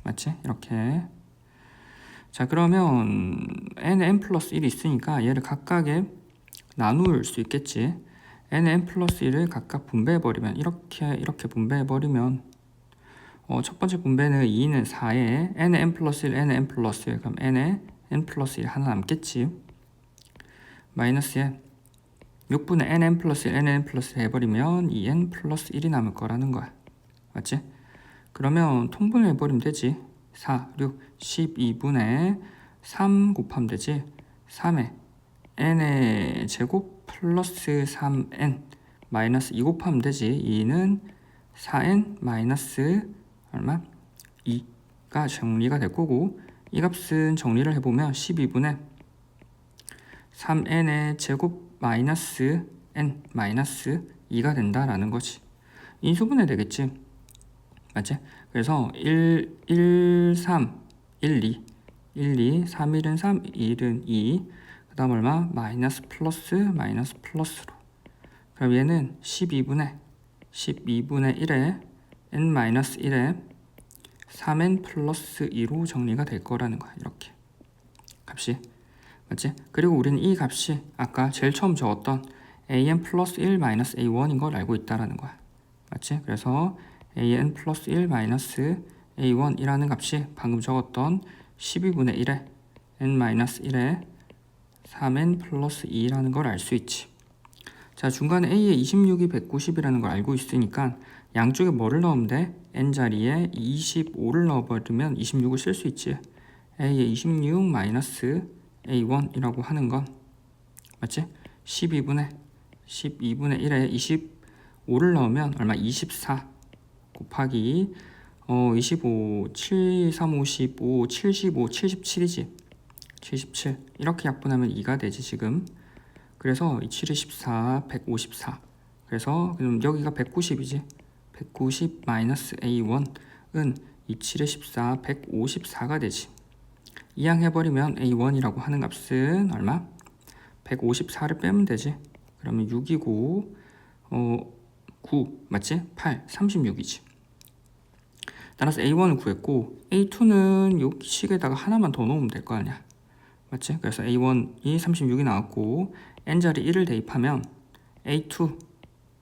맞지? 이렇게 자 그러면 N 플러스 1이 있으니까 얘를 각각에 나눌 수 있겠지. N 플러스 1을 각각 분배해버리면 이렇게 분배해버리면 첫 번째 분배는 2는 4에 N 플러스 1 N 플러스 1 그럼 N에 N 플러스 1 하나 남겠지. 마이너스에 6분의 N 플러스 1 N 플러스 1 해버리면 2N 플러스 1이 남을 거라는 거야. 맞지? 그러면 통분을 해버리면 되지. 4, 6, 12분의 3 곱하면 되지. 3에 N의 제곱 플러스 3N 마이너스 2 곱하면 되지. 2는 4N 마이너스 얼마? 2가 정리가 될 거고 이 값은 정리를 해보면 12분의 3N의 제곱 마이너스 N 마이너스 2가 된다라는 거지. 인수분해 되겠지. 맞지? 그래서 1, 3, 1, 2 1, 2, 3, 1은 3, 1은 2 그 다음 얼마? 마이너스 플러스로 그럼 얘는 12분의 1에 N 마이너스 1에 3N 플러스 2로 정리가 될 거라는 거야. 이렇게 값이 맞지? 그리고 우리는 이 값이 아까 제일 처음 적었던 AN 플러스 1 마이너스 A1인 걸 알고 있다라는 거야. 맞지? 그래서 AN 플러스 1 마이너스 A1이라는 값이 방금 적었던 12분의 1에 N 마이너스 1에 3N 플러스 2라는 걸 알 수 있지. 자 중간에 A에 26이 190이라는 걸 알고 있으니까 양쪽에 뭐를 넣으면 돼? N 자리에 25를 넣어버리면 26을 쓸 수 있지. A에 26 마이너스 A1이라고 하는 건 맞지? 12분의 1에 25를 넣으면 얼마? 24 곱하기 25, 7, 3, 55, 75, 77이지. 77 이렇게 약분하면 2가 되지 지금. 그래서 7이 14, 154. 그래서 그럼 여기가 190이지. 190 마이너스 A1은 27에 14, 154가 되지. 이항해버리면 A1이라고 하는 값은 얼마? 154를 빼면 되지. 그러면 6이고 9 맞지? 8, 36이지. 따라서 A1을 구했고 A2는 요 식에다가 하나만 더 넣으면 될 거 아니야. 맞지? 그래서 A1이 36이 나왔고 n자리 1을 대입하면 A2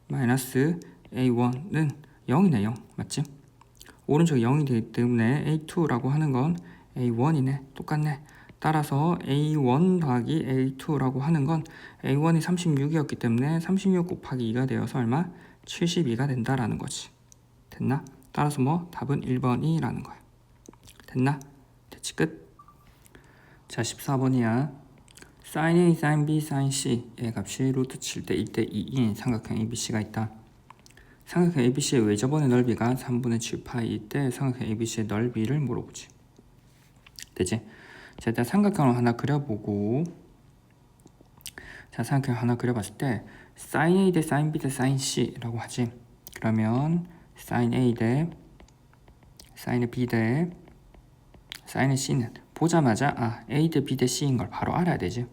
마이너스 A1은 0이네 0 맞지? 오른쪽이 0이 되기 때문에 A2라고 하는 건 A1이네 똑같네. 따라서 A1 더하기 A2라고 하는 건 A1이 36이었기 때문에 36 곱하기 2가 되어서 얼마? 72가 된다라는 거지. 됐나? 따라서 뭐 답은 1번이라는 거야. 됐나? 됐지 끝. 자 14번이야. sin A, sin B, sin C의 값이 루트 7대 1대 2인 삼각형 ABC가 있다. 삼각형 ABC의 외접원의 넓이가 3분의 7파이일 때 삼각형 ABC의 넓이를 물어보지. 되지? 자 일단 삼각형을 하나 그려보고 자 삼각형 하나 그려봤을 때 sin A 대 sin B 대 sin C라고 하지. 그러면 sin A 대 sin B 대 sin C는 보자마자 A 대 B 대 C인 걸 바로 알아야 되지.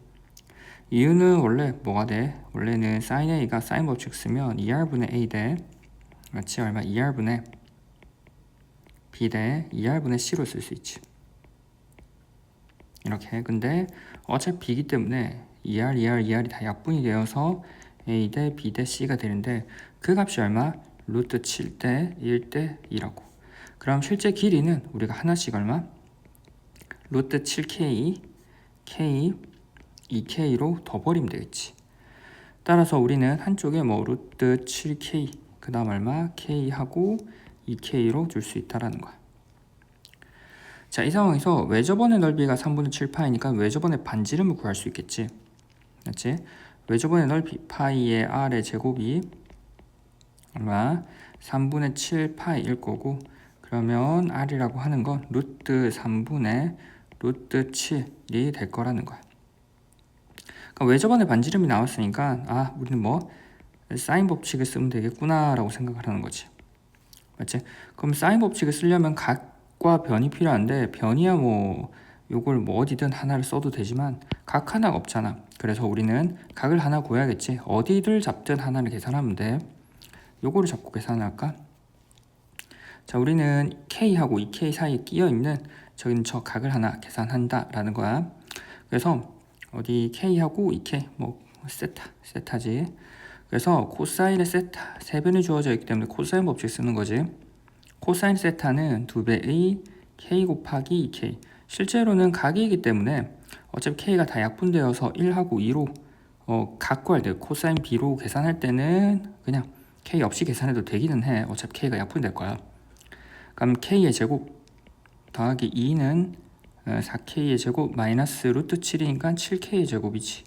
이유는 원래 뭐가 돼? 원래는 sin A가 sin 법칙 쓰면 2R분의 A 대 맞지? 얼마? 2R분의 B 대 2R분의 C로 쓸 수 있지. 이렇게. 근데 어차피 B이기 때문에 2R, 2R, 2R이 다 약분이 되어서 A 대 B 대 C가 되는데 그 값이 얼마? 루트 7대 1대 2라고. 그럼 실제 길이는 우리가 하나씩 얼마? 루트 7K, K, 2K로 더 버리면 되겠지. 따라서 우리는 한쪽에 뭐 루트 7K 그 다음 얼마? K하고 2K로 줄 수 있다라는 거야. 자, 이 상황에서 외접원의 넓이가 3분의 7파이니까 외접원의 반지름을 구할 수 있겠지. 맞지? 외접원의 넓이 파이의 R의 제곱이 얼마? 3분의 7파이일 거고 그러면 R이라고 하는 건 루트 3분의 루트 7이 될 거라는 거야. 그러니까 외접원의 반지름이 나왔으니까 우리는 뭐 사인 법칙을 쓰면 되겠구나 라고 생각을 하는 거지. 맞지? 그럼 사인 법칙을 쓰려면 각과 변이 필요한데 변이야 뭐 요걸 뭐 어디든 하나를 써도 되지만 각 하나가 없잖아. 그래서 우리는 각을 하나 구해야겠지. 어디를 잡든 하나를 계산하면 돼. 요거를 잡고 계산할까? 자, 우리는 K하고 2K 사이에 끼어있는 저기는 저 각을 하나 계산한다 라는 거야. 그래서 어디 K하고 2K 뭐 세타지. 그래서 코사인의 세타 3변이 주어져 있기 때문에 코사인 법칙 쓰는 거지. 코사인 세타는 2배의 K 곱하기 2K. 실제로는 각이기 때문에 어차피 K가 다 약분되어서 1하고 2로 각 구할 때 코사인 B로 계산할 때는 그냥 K 없이 계산해도 되기는 해. 어차피 K가 약분될 거야. 그럼 K의 제곱 더하기 2는 4K의 제곱 마이너스 루트 7이니까 7K의 제곱이지.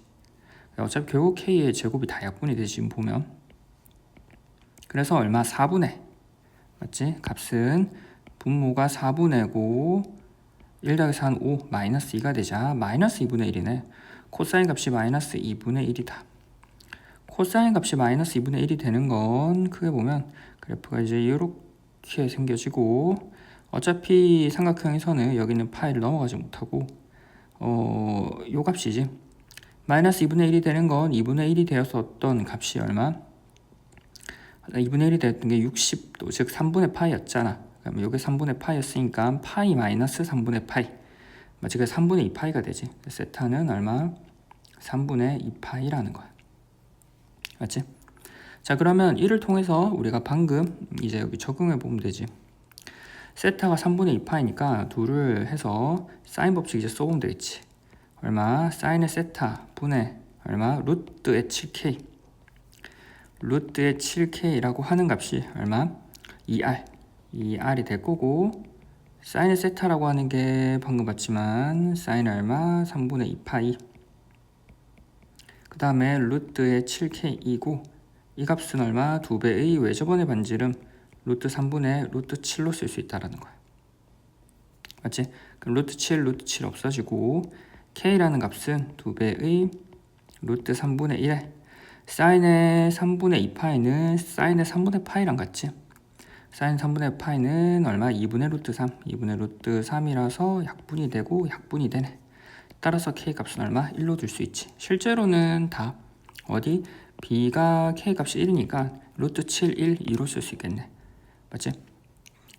어차피 결국 K의 제곱이 다 약분이 되지 지금 보면. 그래서 얼마? 4분의 맞지? 값은 분모가 4분의고 1 더하기 4는 5 마이너스 2가 되자 마이너스 2분의 1이네. 코사인 값이 마이너스 2분의 1이다. 코사인 값이 마이너스 2분의 1이 되는 건 크게 보면 그래프가 이제 이렇게 생겨지고 어차피 삼각형에서는 여기는 파이를 넘어가지 못하고 요 값이지. 마이너스 2분의 1이 되는 건 2분의 1이 되었었던 값이 얼마? 2분의 1이 되었던 게 60도 즉 3분의 파이였잖아. 그럼 요게 3분의 파이였으니까 파이 마이너스 3분의 파이 맞지? 그래서 3분의 2파이가 되지. 세타는 얼마? 3분의 2파이라는 거야. 맞지? 자, 그러면 이를 통해서 우리가 방금 이제 여기 적용해 보면 되지. 세타가 3분의 2파이니까 둘을 해서 사인 법칙 이제 써보면 되겠지. 얼마? 사인의 세타 분의 얼마? 루트의 7K. 루트의 7K라고 하는 값이 얼마? 2R. 2R이 될 거고 사인의 세타라고 하는 게 방금 봤지만 사인 얼마? 3분의 2파이. 그 다음에 루트의 7k이고 이 값은 얼마? 2배의 외접원의 반지름 루트 3분의 루트 7로 쓸 수 있다라는 거야. 맞지? 그럼 루트 7 없어지고 k라는 값은 2배의 루트 3분의 1에 사인의 3분의 2파이는 사인의 3분의 파이랑 같지? 사인 3분의 파이는 얼마? 2분의 루트 3 2분의 루트 3이라서 약분이 되고 약분이 되네. 따라서 k 값은 얼마? 1로 둘 수 있지. 실제로는 다 어디? b가 k 값이 1이니까 루트 7, 1, 2로 쓸 수 있겠네. 맞지?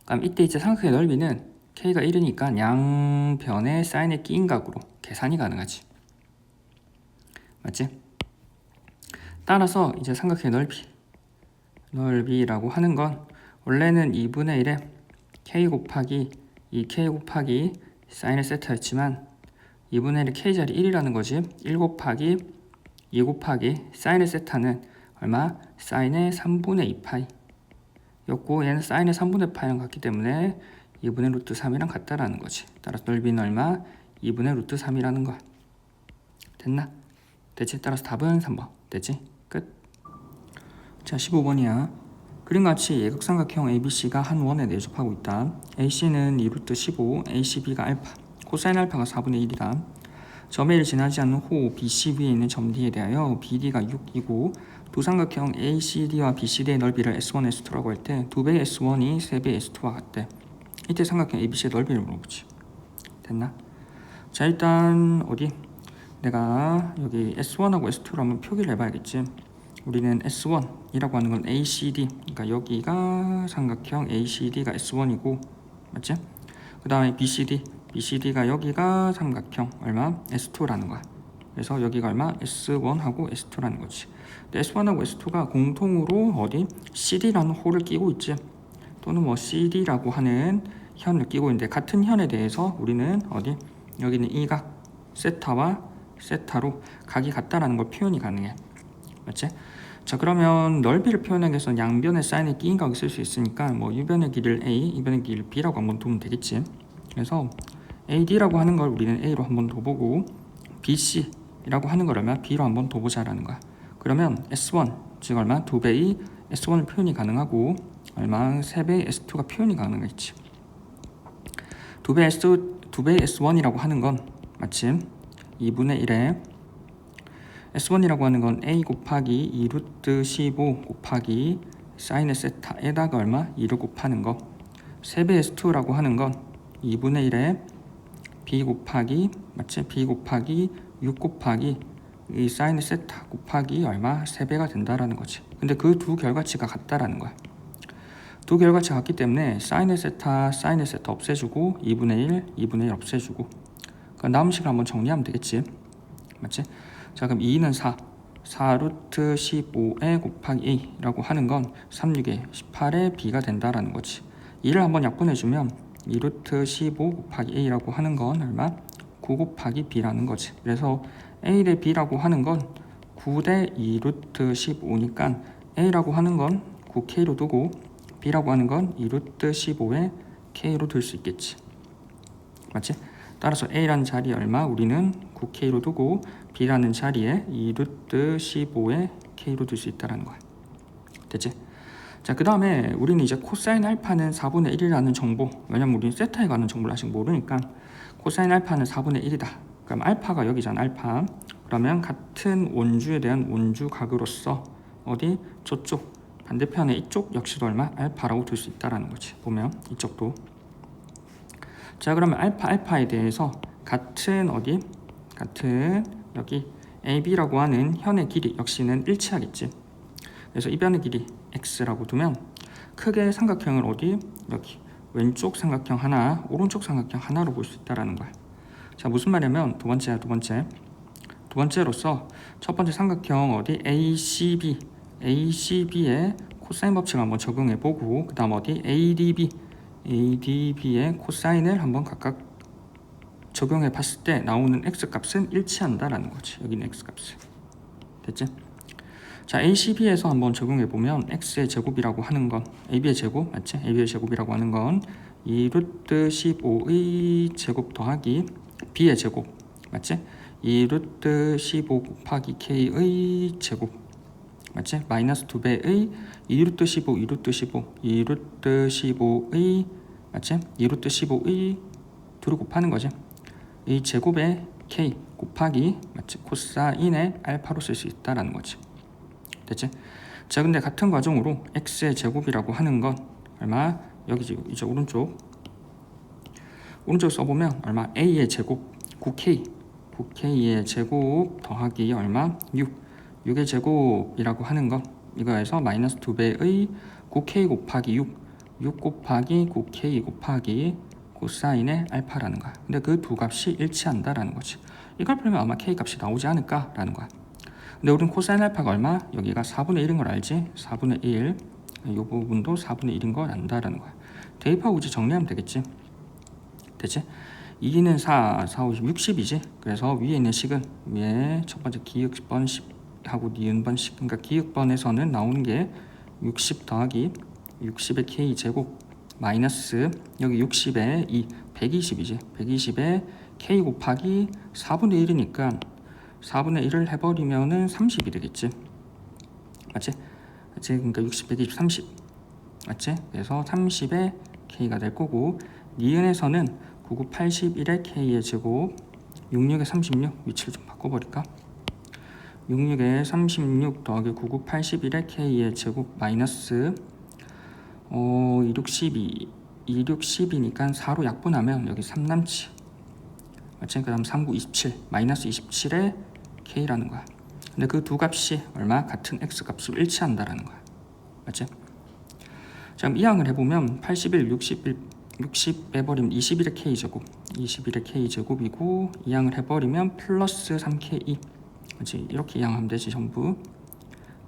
그럼 이때 이제 삼각형의 넓이는 k가 1이니까 양변의 사인의 끼인각으로 계산이 가능하지. 맞지? 따라서 이제 삼각형의 넓이라고 하는 건 원래는 2분의 1에 k 곱하기 2k 곱하기 사인의 세타였지만 2분의 1이 k자리 1이라는 거지. 1 곱하기 2 곱하기 사인의 세타는 얼마? 사인의 3분의 2파이 였고 얘는 사인의 3분의 파이랑 같기 때문에 2분의 루트 3이랑 같다라는 거지. 따라서 넓이는 얼마? 2분의 루트 3이라는 거야. 됐나? 됐지? 따라서 답은 3번. 됐지? 끝. 자, 15번이야. 그림같이 예극삼각형 ABC가 한 원에 내접하고 있다. AC는 2루트 15, ACB가 알파, 코사인 알파가 4분의 1이다. 점 A를 지나지 않는 호 BC 위에 있는 점 D에 대하여 BD가 6이고 두 삼각형 ACD와 BCD의 넓이를 S1, S2라고 할 때 2배의 S1이 3배의 S2와 같대. 이때 삼각형 ABC의 넓이를 물어보지. 됐나? 자, 일단 어디? 내가 여기 S1하고 S2로 한번 표기를 해봐야겠지. 우리는 S1이라고 하는 건 ACD, 그러니까 여기가 삼각형 ACD가 S1이고, 맞지? 그 다음에 BCD가 여기가 삼각형 얼마? S2라는 거야. 그래서 여기가 얼마? S1하고 S2라는 거지. 근데 S1하고 S2가 공통으로 어디? CD라는 호를 끼고 있지. 또는 뭐 CD라고 하는 현을 끼고 있는데 같은 현에 대해서 우리는 어디? 여기는 이 각 세타와 세타로 각이 같다라는 걸 표현이 가능해. 맞지? 자, 그러면 넓이를 표현하기 위해서 양변의 사인의 끼인 각을 쓸 수 있으니까 뭐 유변의 길이를 A, 이변의 길이를 B라고 한번 두면 되겠지. 그래서 AD라고 하는 걸 우리는 A로 한번 둬보고 BC라고 하는 걸 얼마? B로 한번 둬보자라는 거야. 그러면 S1, 즉 얼마? 2배의 S1을 표현이 가능하고 얼마? 3배의 S2가 표현이 가능하겠지. 2배의 S1이라고 하는 건 마침 2분의 1에 S1이라고 하는 건 A 곱하기 2루트 15 곱하기 사인의 세타에다가 얼마? 2를 곱하는 거. 3배 S2라고 하는 건 2분의 1에 B 곱하기 맞지? B 곱하기 6 곱하기 이 사인의 세타 곱하기 얼마? 3배가 된다라는 거지. 근데 그 두 결과치가 같다라는 거야. 두 결과치가 같기 때문에 사인의 세타 없애주고 2분의 1 없애주고 그 남은 식을 한번 정리하면 되겠지. 맞지? 자, 그럼 2는 4루트 15에 곱하기 A라고 하는 건 36에 18에 B가 된다라는 거지. 2를 한번 약분해주면 2루트 15 곱하기 A라고 하는 건 얼마? 9 곱하기 B라는 거지. 그래서 A 대 B라고 하는 건 9 대 2루트 15니까 A라고 하는 건 9K로 두고 B라고 하는 건 2루트 15에 K로 둘 수 있겠지. 맞지? 따라서 A라는 자리에 얼마? 우리는 9K로 두고 B라는 자리에 2루트 15에 K로 둘 수 있다는 거야. 됐지? 자, 그 다음에 우리는 이제 코사인 알파는 4분의 1이라는 정보, 왜냐면 우리는 세타에 관한 정보를 아직 모르니까 코사인 알파는 4분의 1이다. 그럼 알파가 여기잖아, 알파. 그러면 같은 원주에 대한 원주각으로서 어디? 저쪽 반대편에 이쪽 역시도 얼마? 알파라고 둘 수 있다는 거지. 보면 이쪽도. 자, 그러면 알파에 대해서 같은 어디? 같은 여기 AB라고 하는 현의 길이 역시는 일치하겠지. 그래서 이 변의 길이 X라고 두면 크게 삼각형을 어디? 여기 왼쪽 삼각형 하나, 오른쪽 삼각형 하나로 볼 수 있다는 거야. 자, 무슨 말이냐면 두 번째로서 첫 번째 삼각형 어디? ACB의 코사인 법칙을 한번 적용해보고 그 다음 어디? ADB의 코사인을 한번 각각 적용해 봤을 때 나오는 X값은 일치한다라는 거지. 여기는 X값은. 됐지? 자, ACB에서 한번 적용해 보면 X의 제곱이라고 하는 건 AB의 제곱 맞지? AB의 제곱이라고 하는 건 2 루트 15의 제곱 더하기 b의 제곱 맞지? 2 루트 15 곱하기 k의 제곱 맞지? 마이너스 2배의 2 루트 15 2 루트 15 2 루트 15의 맞지? 2 루트 15의 둘을 곱하는 거지. 이 제곱에 k 곱하기 맞지? 코사인의 알파로 쓸 수 있다라는 거지. 됐지? 자, 근데 같은 과정으로 x의 제곱이라고 하는 건 얼마? 여기지. 이제 오른쪽 써보면 얼마? a의 제곱 9k의 제곱 더하기 얼마? 6의 제곱이라고 하는 건 이거에서 마이너스 2배의 9k 곱하기 6 곱하기 9k 곱하기 코사인의 알파라는 거야. 근데 그 두 값이 일치한다라는 거지. 이걸 풀면 아마 k 값이 나오지 않을까라는 거야. 근데 우리는 코사인 알파가 얼마? 여기가 4분의 1인 걸 알지? 4분의 1. 이 부분도 4분의 1인 걸 안다라는 거야. 대입하고 이제 정리하면 되겠지. 됐지? 2는 4, 4, 5, 60이지. 그래서 위에 있는 식은 위에 첫 번째 기역번식하고 니은번식. 그러니까 기역번에서는 나오는 게 60 더하기 60의 k 제곱 마이너스 여기 60에 2, 120이지. 120에 k 곱하기 4분의 1이니까 4분의 1을 해버리면은 30이 되겠지. 맞지? 그러니까 60, 120, 30. 맞지? 그래서 30에 k가 될 거고 니은에서는 99, 81의 k의 제곱 66에 36 위치를 좀 바꿔버릴까? 66에 36 더하기 99, 81의 k의 제곱 마이너스 26, 12 26, 12니까 4로 약분하면 여기 3 남지. 맞지? 그 다음 39, 27 마이너스 27의 k라는 거야. 근데 그 두 값이 얼마? 같은 x 값으로 일치한다라는 거야. 맞지? 자, 그럼 이항을 해보면 81, 60 빼버리면 21의 k제곱 21의 k제곱이고 이항을 해버리면 플러스 3k 맞지? 이렇게 이항하면 되지 전부.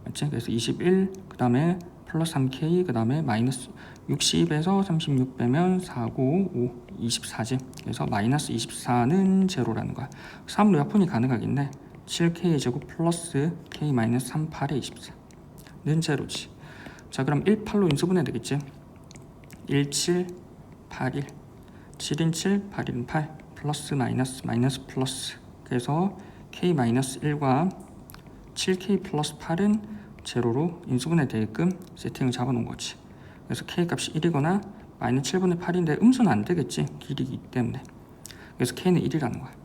맞지? 그래서 21 그 다음에 플러스 3k 그 다음에 마이너스 60에서 36 빼면 4고 5 24지. 그래서 마이너스 24는 제로라는 거야. 3으로 약분이 가능하겠네. 7k 제곱 플러스 k 마이너스 38에 24는 제로지. 자, 그럼 1, 8로 인수분해 되겠지. 1, 7, 8, 1 7인 7, 8인 8 플러스 마이너스 플러스. 그래서 k 마이너스 1과 7k 플러스 8은 제로로 인수분해 되게끔 세팅을 잡아놓은 거지. 그래서 k 값이 1이거나 마이너스 7분의 8인데 음수는 안 되겠지. 길이기 때문에. 그래서 k는 1이라는 거야.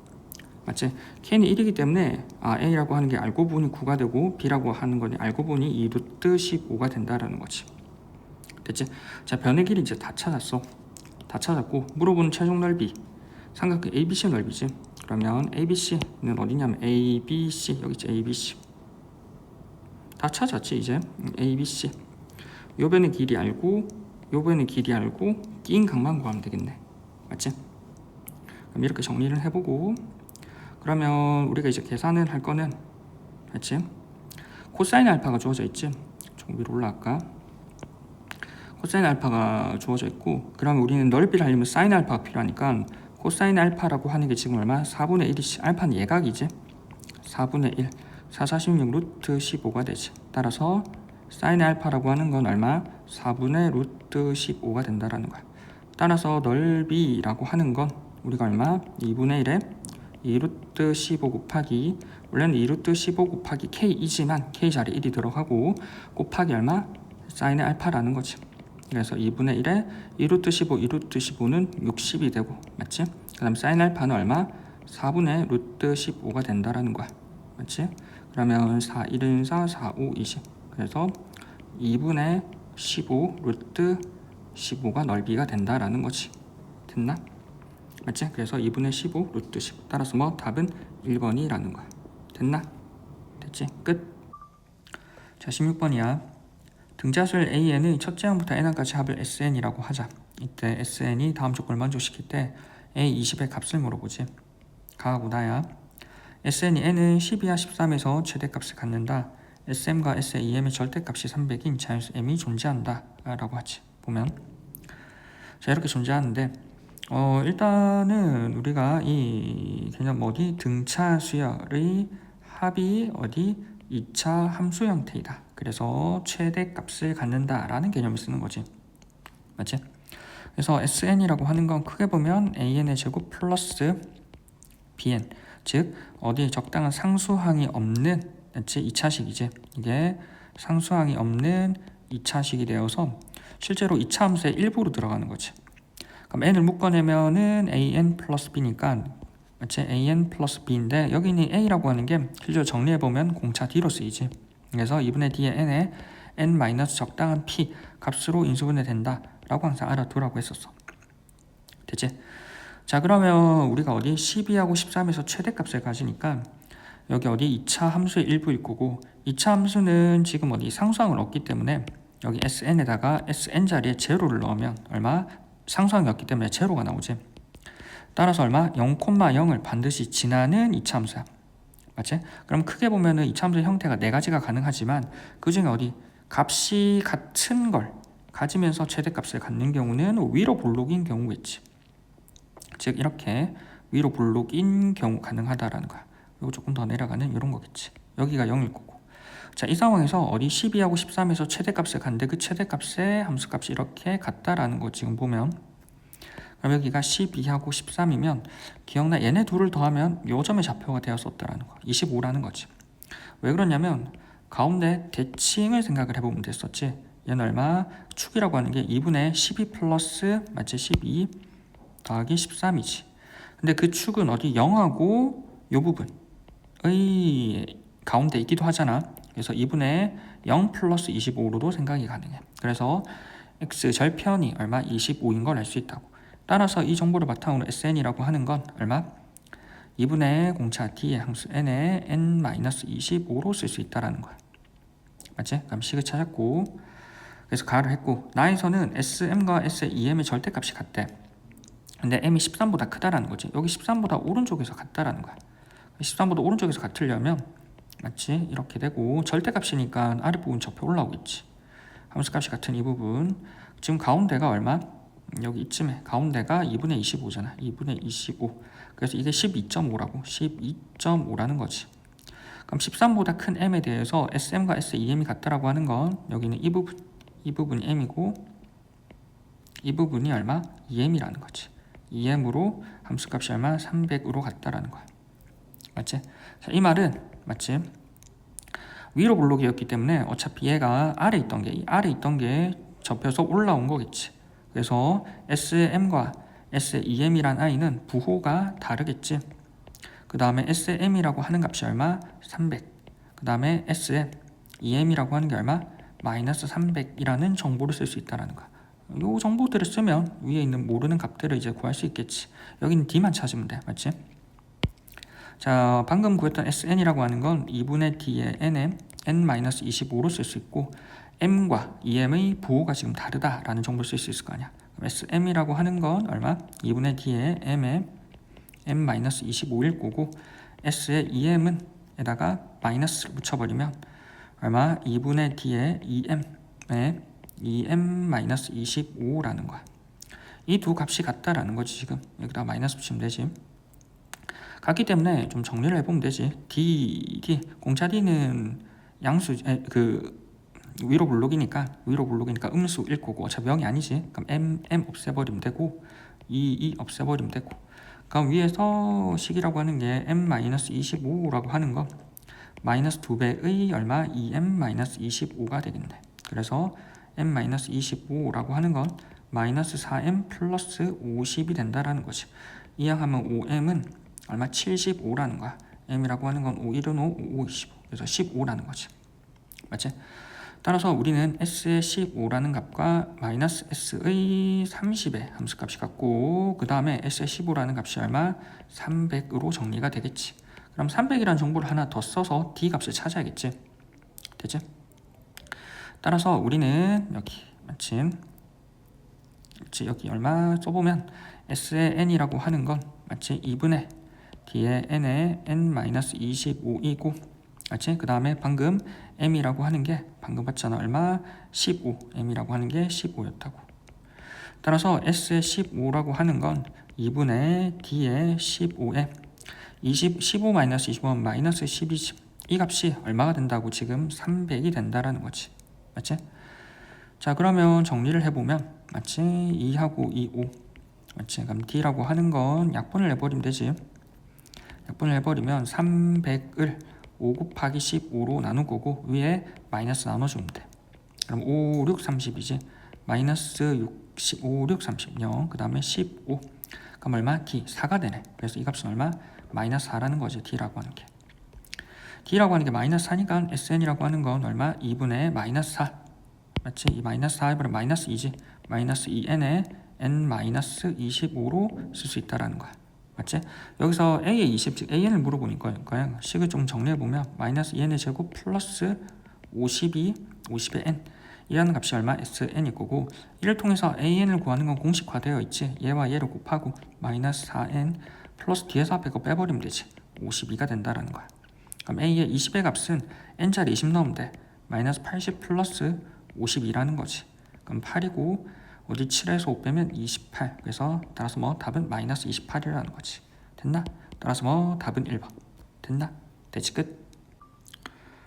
맞지? k는 1이기 때문에 a라고 하는 게 알고 보니 9가 되고 b라고 하는 거니 알고 보니 2 루트 15가 된다라는 거지. 됐지? 자, 변의 길이 이제 다 찾았어. 다 찾았고 물어보는 최종 넓이 삼각형 ABC 넓이지. 그러면 ABC는 어디냐면 ABC 여기 있지. ABC 다 찾았지. 이제 ABC 요 변의 길이 알고 요 변의 길이 알고 끼인 각만 구하면 되겠네. 맞지? 그럼 이렇게 정리를 해보고 그러면 우리가 이제 계산을 할 거는 맞지? 코사인 알파가 주어져 있지. 조금 위로 올라갈까? 코사인 알파가 주어져 있고 그러면 우리는 넓이를 하려면 사인 알파가 필요하니까 코사인 알파라고 하는 게 지금 얼마? 4분의 1이지. 알파는 예각이지. 4분의 1 4, 46 루트 15가 되지. 따라서 사인 알파라고 하는 건 얼마? 4분의 루트 15가 된다라는 거야. 따라서 넓이라고 하는 건 우리가 얼마? 2분의 1에 2 루트 15 곱하기 원래는 2 루트 15 곱하기 k이지만 k 자리에 1이 들어가고 곱하기 얼마? 사인의 알파라는 거지. 그래서 2분의 1에 2 루트 15 2 루트 15는 60이 되고 맞지? 그 다음 사인 알파는 얼마? 4분의 루트 15가 된다라는 거야. 맞지? 그러면 4, 1은 4, 4, 5, 20 그래서 2분의 15 루트 15가 넓이가 된다라는 거지. 됐나? 맞지? 그래서 2분의 15 루트 15 따라서 뭐 답은 1번이라는 거야. 됐나? 됐지? 끝. 자, 16번이야. 등자수열 AN의 첫째 항부터 n항까지 합을 SN이라고 하자. 이때 SN이 다음 조건을 만족시킬 때 A20의 값을 물어보지. 가하고 나야. SN이 n은 12와 13에서 최대값을 갖는다. SM과 SAM의 절대값이 300인 자연수 M이 존재한다 라고 하지. 보면 자, 이렇게 존재하는데 일단은 우리가 이 개념 어디 등차 수열의 합이 어디 2차 함수 형태이다. 그래서 최대값을 갖는다 라는 개념을 쓰는 거지. 맞지? 그래서 SN이라고 하는 건 크게 보면 AN의 제곱 플러스 BN, 즉 어디 적당한 상수항이 없는 2차식이지. 이게 상수항이 없는 2차식이 되어서 실제로 2차 함수의 일부로 들어가는 거지. 그럼 n을 묶어내면은 an 플러스 b니까 맞지? an 플러스 b인데 여기 있는 a라고 하는 게 실제로 정리해보면 공차 d로 쓰이지. 그래서 2분의 d의 n에 n 마이너스 적당한 p 값으로 인수분해 된다 라고 항상 알아두라고 했었어. 됐지? 자, 그러면 우리가 어디 12하고 13에서 최대값을 가지니까 여기 어디 2차 함수의 일부일 거고 2차 함수는 지금 어디 상수항을 얻기 때문에 여기 sn에다가 sn 자리에 제로를 넣으면 얼마? 상수항이 없기 때문에 제로가 나오지. 따라서 얼마? 0,0을 반드시 지나는 2차 함수야. 맞지? 그럼 크게 보면은 2차 함수의 형태가 4가지가 가능하지만 그 중에 어디 값이 같은 걸 가지면서 최대값을 갖는 경우는 위로 볼록인 경우겠지. 즉 이렇게 위로 볼록인 경우 가능하다라는 거야. 이거 조금 더 내려가는 이런 거겠지. 여기가 0일 거고. 자, 이 상황에서 어디 12하고 13에서 최대값을 간데 그 최대값의 함수값이 이렇게 같다라는 거 지금 보면, 그럼 여기가 12하고 13이면 기억나, 얘네 둘을 더하면 요 점의 좌표가 되었었다라는 거, 25라는 거지. 왜 그러냐면 가운데 대칭을 생각을 해보면 됐었지. 얘는 얼마? 축이라고 하는 게 2분의 12 플러스 맞지? 12 더하기 13이지. 근데 그 축은 어디 0하고 요 부분의 가운데 있기도 하잖아. 그래서 2분의 0 플러스 25로도 생각이 가능해. 그래서 x 절편이 얼마? 25인 걸 알 수 있다고. 따라서 이 정보를 바탕으로 SN이라고 하는 건 얼마? 2분의 공차 d의 함수 n에 n-25로 쓸 수 있다라는 거야. 맞지? 그럼 식을 찾았고, 그래서 가를 했고, 나에서는 SM과 S의 EM의 절대값이 같대. 근데 m이 13보다 크다라는 거지. 여기 13보다 오른쪽에서 같다라는 거야. 13보다 오른쪽에서 같으려면 맞지? 이렇게 되고, 절대값이니까 아랫부분 접혀 올라오겠지. 함수값이 같은 이 부분. 지금 가운데가 얼마? 여기 이쯤에 가운데가 2분의 25잖아. 2분의 25. 그래서 이게 12.5라고. 12.5라는 거지. 그럼 13보다 큰 m에 대해서 sm과 s의 em이 같다라고 하는 건 여기는 이 부분이 m이고 이 부분이 얼마? 2m이라는 거지. 2m으로 함수값이 얼마? 300으로 같다라는 거야. 맞지? 자, 이 말은 맞지? 위로 볼록이었기 때문에 어차피 얘가 아래 있던 게 접혀서 올라온 거겠지. 그래서 SM과 SEM이란 아이는 부호가 다르겠지. 그 다음에 SM이라고 하는 값이 얼마? 300. 그 다음에 SEM이라고 하는 게 얼마? 마이너스 300이라는 정보를 쓸 수 있다는 거야. 이 정보들을 쓰면 위에 있는 모르는 값들을 이제 구할 수 있겠지. 여기는 D만 찾으면 돼. 맞지? 자, 방금 구했던 SN이라고 하는 건 2분의 D의 N에 N-25로 쓸 수 있고 M과 EM의 부호가 지금 다르다라는 정보를 쓸 수 있을 거 아니야. 그럼 SM이라고 하는 건 얼마? 2분의 D의 M에 M-25일 거고 S의 EM은 에다가 마이너스를 붙여버리면 얼마? 2분의 D의 EM에 EM-25라는 거야. 이 두 값이 같다라는 거지. 지금 여기다 마이너스 붙이면 되지. 같기 때문에 좀 정리를 해보면 되지. D 공차 D는 양수 위로 볼록이니까 음수일 거고 어차피 0이 아니지. 그럼 M 없애버리면 되고 E 없애버리면 되고. 그럼 위에서 식이라고 하는 게 M-25라고 하는 거 마이너스 2배의 얼마? EM-25가 되겠네. 그래서 M-25라고 하는 건 마이너스 4M 플러스 50이 된다라는 거지. 이항하면 5M은 얼마? 75라는 거야. M이라고 하는 건 5, 1은 5, 5, 25. 그래서 15라는 거지. 맞지? 따라서 우리는 S의 15라는 값과 마이너스 S의 30의 함수값이 같고 그 다음에 S의 15라는 값이 얼마? 300으로 정리가 되겠지. 그럼 300이라는 정보를 하나 더 써서 D 값을 찾아야겠지. 되지? 따라서 우리는 여기 마침 여기 얼마 써보면 S의 N이라고 하는 건 마치 2분의 D의 N의 N-25이고 맞지? 그 다음에 방금 M이라고 하는 게 방금 봤잖아. 얼마? 15. M이라고 하는 게 15였다고. 따라서 S의 15라고 하는 건 2분의 D의 15에 15-25는 마이너스 12이 이 값이 얼마가 된다고? 지금 300이 된다라는 거지. 맞지? 자 그러면 정리를 해보면 맞지? 2하고 2, 5 맞지? 그럼 D라고 하는 건 약분을 해버리면 되지. 약분을 해버리면 300을 5 곱하기 15로 나눌 거고 위에 마이너스 나눠주면 돼. 그럼 5, 6, 30이지. 마이너스 6, 5, 6, 30, 0. 그 다음에 15. 그럼 얼마? D, 4가 되네. 그래서 이 값은 얼마? 마이너스 4라는 거지. D라고 하는 게. D라고 하는 게 마이너스 4니까 SN이라고 하는 건 얼마? 2분의 마이너스 4. 맞지? 이 마이너스 4 해버리면 마이너스 2지. 마이너스 2n에 n 마이너스 25로 쓸 수 있다라는 거야. 맞지? 여기서 a의 20, 즉 an을 물어보니까 식을 좀 정리해보면 마이너스 2n의 제곱 플러스 52, 50의 n 이라는 값이 얼마? sn일 거고 이를 통해서 an을 구하는 건 공식화되어 있지. 얘와 얘를 곱하고 마이너스 4n 플러스 뒤에서 앞에 거 빼버리면 되지. 52가 된다라는 거야. 그럼 a의 20의 값은 n자리 20 넣으면 돼. 마이너스 80 플러스 52라는 거지. 그럼 8이고 어디 7에서 5 빼면 28. 그래서 따라서 뭐 답은 마이너스 28이라는 거지. 됐나? 따라서 뭐 답은 1번. 됐나? 됐지 끝.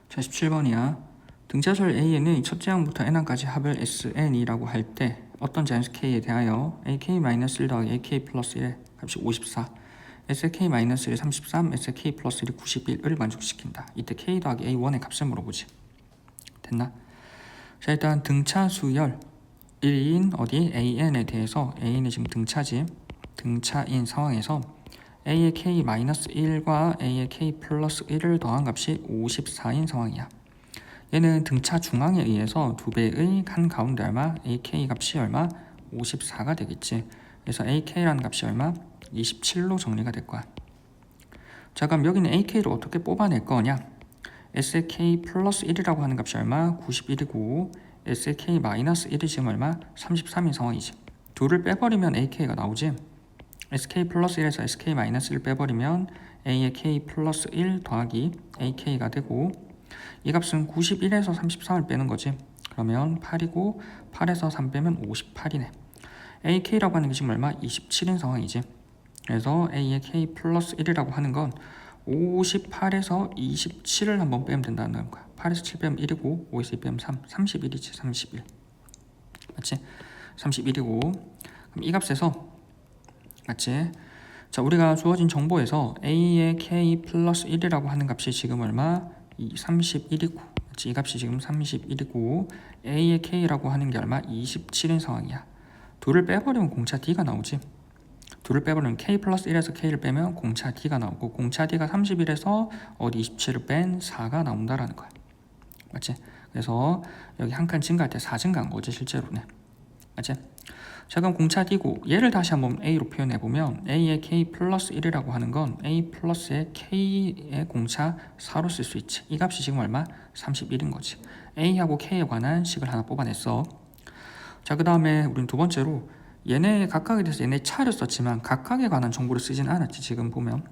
자 17번이야. 등차설 A에는 첫째 항부터 n항까지 합을 SN이라고 할 때 어떤 자연수 K에 대하여 AK-1 더하기 AK 플러스 1의 값이 54 SK-1이 33, SK 플러스 1이 91을 만족시킨다. 이때 K 더하기 A1의 값을 물어보지. 됐나? 자 일단 등차수열 1인 어디 AN에 대해서 AN이 지금 등차지. 등차인 상황에서 A의 K-1과 A의 K 플러스 1을 더한 값이 54인 상황이야. 얘는 등차 중앙에 의해서 2배의 한 가운데 얼마? AK 값이 얼마? 54가 되겠지. 그래서 AK라는 값이 얼마? 27로 정리가 될 거야. 자 그럼 여기는 AK를 어떻게 뽑아낼 거냐? SK 플러스 1이라고 하는 값이 얼마? 91이고 SK 마이너스 1이 지금 얼마? 33인 상황이지. 둘을 빼버리면 AK가 나오지. SK 플러스 1에서 SK 마이너스 1을 빼버리면 A의 K 플러스 1 더하기 AK가 되고 이 값은 91에서 33을 빼는 거지. 그러면 8이고 8에서 3 빼면 58이네. AK라고 하는 게 지금 얼마? 27인 상황이지. 그래서 A의 K 플러스 1이라고 하는 건 58에서 27을 한번 빼면 된다는 거야. 8에서 7 빼면 1이고 5에서 2 빼면 3, 31이지. 31 맞지? 31이고 그럼 이 값에서 맞지? 자 우리가 주어진 정보에서 A의 K 플러스 1이라고 하는 값이 지금 얼마? 31이고 맞지? 이 값이 지금 31이고 A의 K라고 하는 게 얼마? 27인 상황이야. 둘을 빼버리면 공차 D가 나오지. 둘을 빼버리면 K 플러스 1에서 K를 빼면 공차 D가 나오고 공차 D가 31에서 어디 27을 뺀 4가 나온다라는 거야. 맞지? 그래서 여기 한 칸 증가할 때 4 증가한 거지 실제로는. 맞지? 자 그럼 공차 D고 얘를 다시 한번 A로 표현해보면 A의 K 플러스 1이라고 하는 건 A 플러스의 K의 공차 4로 쓸 수 있지. 이 값이 지금 얼마? 31인 거지. A하고 K에 관한 식을 하나 뽑아냈어. 자 그 다음에 우린 두 번째로 얘네 각각에 대해서 얘네 차를 썼지만 각각에 관한 정보를 쓰진 않았지 지금 보면.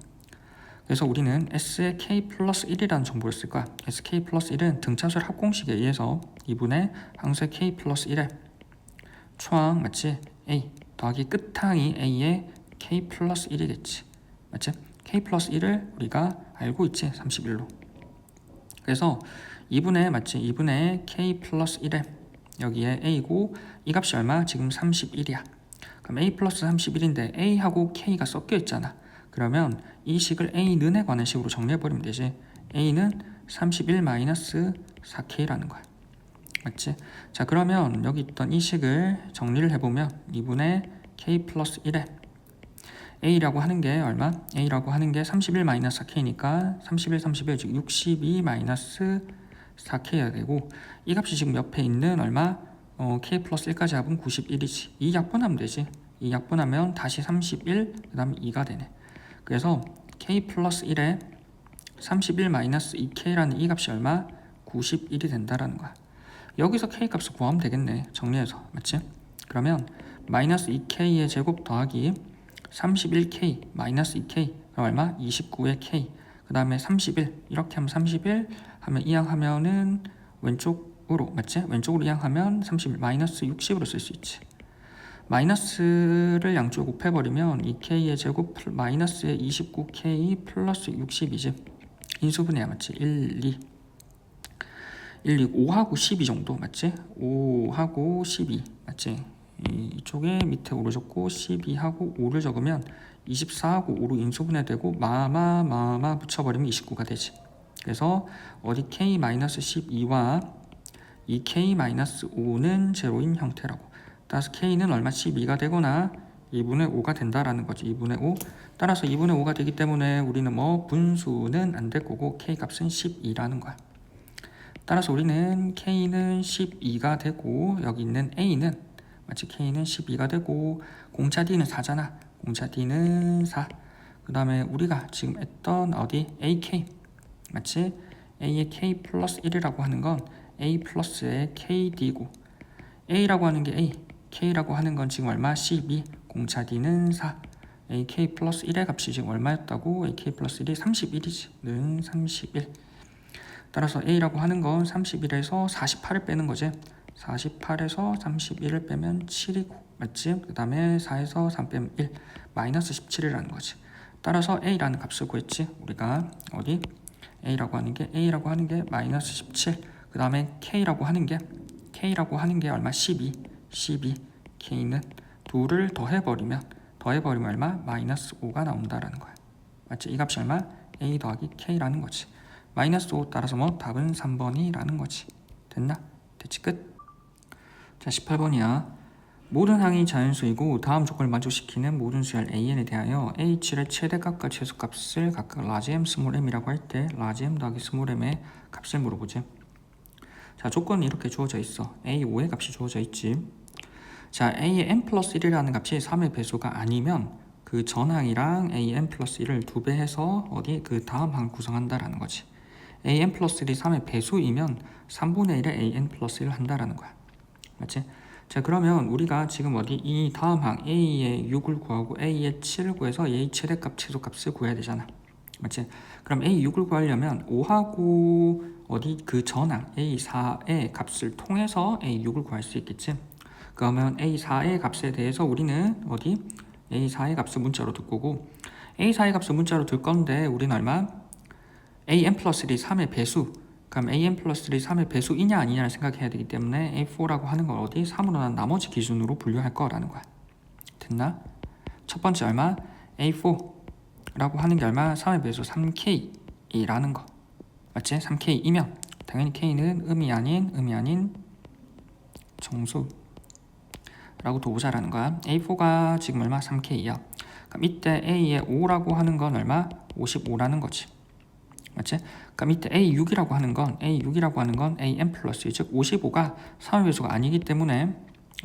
그래서 우리는 S의 K 플러스 1이라는 정보를 쓸 거야. SK 플러스 1은 등차수열 합공식에 의해서 2분의 항수의 K 플러스 1의 초항 맞지? A 더하기 끝항이 A의 K 플러스 1이겠지. 맞지? K 플러스 1을 우리가 알고 있지 31로. 그래서 2분의 맞지? 2분의 K 플러스 1에 여기에 A고 이 값이 얼마? 지금 31이야. 그럼 A 플러스 31인데 A하고 K가 섞여 있잖아. 그러면 이 식을 A는에 관한 식으로 정리해버리면 되지. A는 31 마이너스 4K라는 거야. 맞지? 자 그러면 여기 있던 이 식을 정리를 해보면 2분의 K 플러스 1에 A라고 하는 게 얼마? A라고 하는 게 31 마이너스 4K니까 31, 31, 즉 62 마이너스 4K가 되고 이 값이 지금 옆에 있는 얼마? K 플러스 1까지 합은 91이지. 이 약분하면 되지. 이 약분하면 다시 31, 그 다음에 2가 되네. 그래서 K 플러스 1에 31 마이너스 2K라는 이 값이 얼마? 91이 된다라는 거야. 여기서 K 값을 구하면 되겠네. 정리해서. 맞지? 그러면 마이너스 2K의 제곱 더하기 31K 마이너스 2K 그럼 얼마? 29의 K 그 다음에 31 이렇게 하면 31 하면 이항하면은 왼쪽으로 맞지? 왼쪽으로 이항하면 31 마이너스 60으로 쓸 수 있지. 마이너스를 양쪽에 곱해버리면 2K의 제곱 마이너스의 29K 플러스 60이지. 인수분해야 맞지? 1, 2 1, 2, 5하고 12 정도 맞지? 5하고 12 맞지? 이쪽에 밑에 5를 적고 12하고 5를 적으면 24하고 5로 인수분해되고 마마 붙여버리면 29가 되지. 그래서 어디 k-12와 이 k-5는 제로인 형태라고. 따라서 k는 얼마? 12가 되거나 2분의 5가 된다라는 거지. 2분의 5. 따라서 2분의 5가 되기 때문에 우리는 뭐 분수는 안 될 거고 k 값은 12라는 거야. 따라서 우리는 k는 12가 되고 여기 있는 a는 마치 k는 12가 되고 공차 d는 4잖아. 공차 d는 4. 그 다음에 우리가 지금 했던 어디 ak 마치 a의 k 플러스 1이라고 하는 건 a 플러스의 kd고 a라고 하는 게 a, k라고 하는 건 지금 얼마? 12, 공차 d는 4. ak 플러스 1의 값이 지금 얼마였다고? ak 플러스 1이 31이지. 는 31. 따라서 a라고 하는 건 31에서 48을 빼는 거지. 48에서 31을 빼면 7이고 맞지? 그 다음에 4에서 3 빼면 1, 마이너스 17이라는 거지. 따라서 a라는 값을 구했지. 우리가 어디? a라고 하는 게 마이너스 17. 그 다음에 k라고 하는 게 얼마? 12 k는 2를 더해버리면 얼마? 마이너스 5가 나온다라는 거야. 맞지? 이 값이 얼마? a 더하기 k라는 거지. 마이너스 5 따라서 뭐 답은 3번이라는 거지. 됐나? 됐지? 끝. 자 18번이야. 모든 항이 자연수이고 다음 조건을 만족시키는 모든 수열 an에 대하여 h의 최대값과 최소값을 각각 large m, small m이라고 할 때 large m 더하기 small m의 값을 물어보지. 자 조건은 이렇게 주어져 있어. a 5의 값이 주어져 있지. 자 a의 n 플러스 1이라는 값이 3의 배수가 아니면 그 전항이랑 a n 플러스 1을 2배 해서 어디 그 다음 항을 구성한다라는 거지. a n 플러스 1이 3의 배수이면 3분의 1의 a n 플러스 1을 한다라는 거야. 맞지? 자 그러면 우리가 지금 어디 이 다음 항 a의 6을 구하고 a의 7을 구해서 a 최대값 최소값을 구해야 되잖아. 맞지? 그럼 a 6을 구하려면 5하고 어디 그 전항 a4의 값을 통해서 a 6을 구할 수 있겠지. 그러면 a4의 값에 대해서 우리는 어디 a4의 값을 문자로 둘 거고 a4의 값을 문자로 둘 건데 우리는 얼마? an 플러스 1이 3의 배수. 그럼 an 플러스 1이 3의 배수이냐 아니냐를 생각해야 되기 때문에 a4라고 하는 걸 어디 3으로 난 나머지 기준으로 분류할 거라는 거야. 됐나? 첫 번째 얼마? a4라고 하는 게 얼마? 3의 배수 3k이라는 거. 맞지? 3k이면 당연히 k는 음이 아닌 정수 라고 도보자라는 거야. a4가 지금 얼마? 3k야. 그럼 이때 a의 5라고 하는 건 얼마? 55라는 거지. 맞지? 그럼 이때 a6이라고 하는 건 an 플러스 1, 즉 55가 3의 배수가 아니기 때문에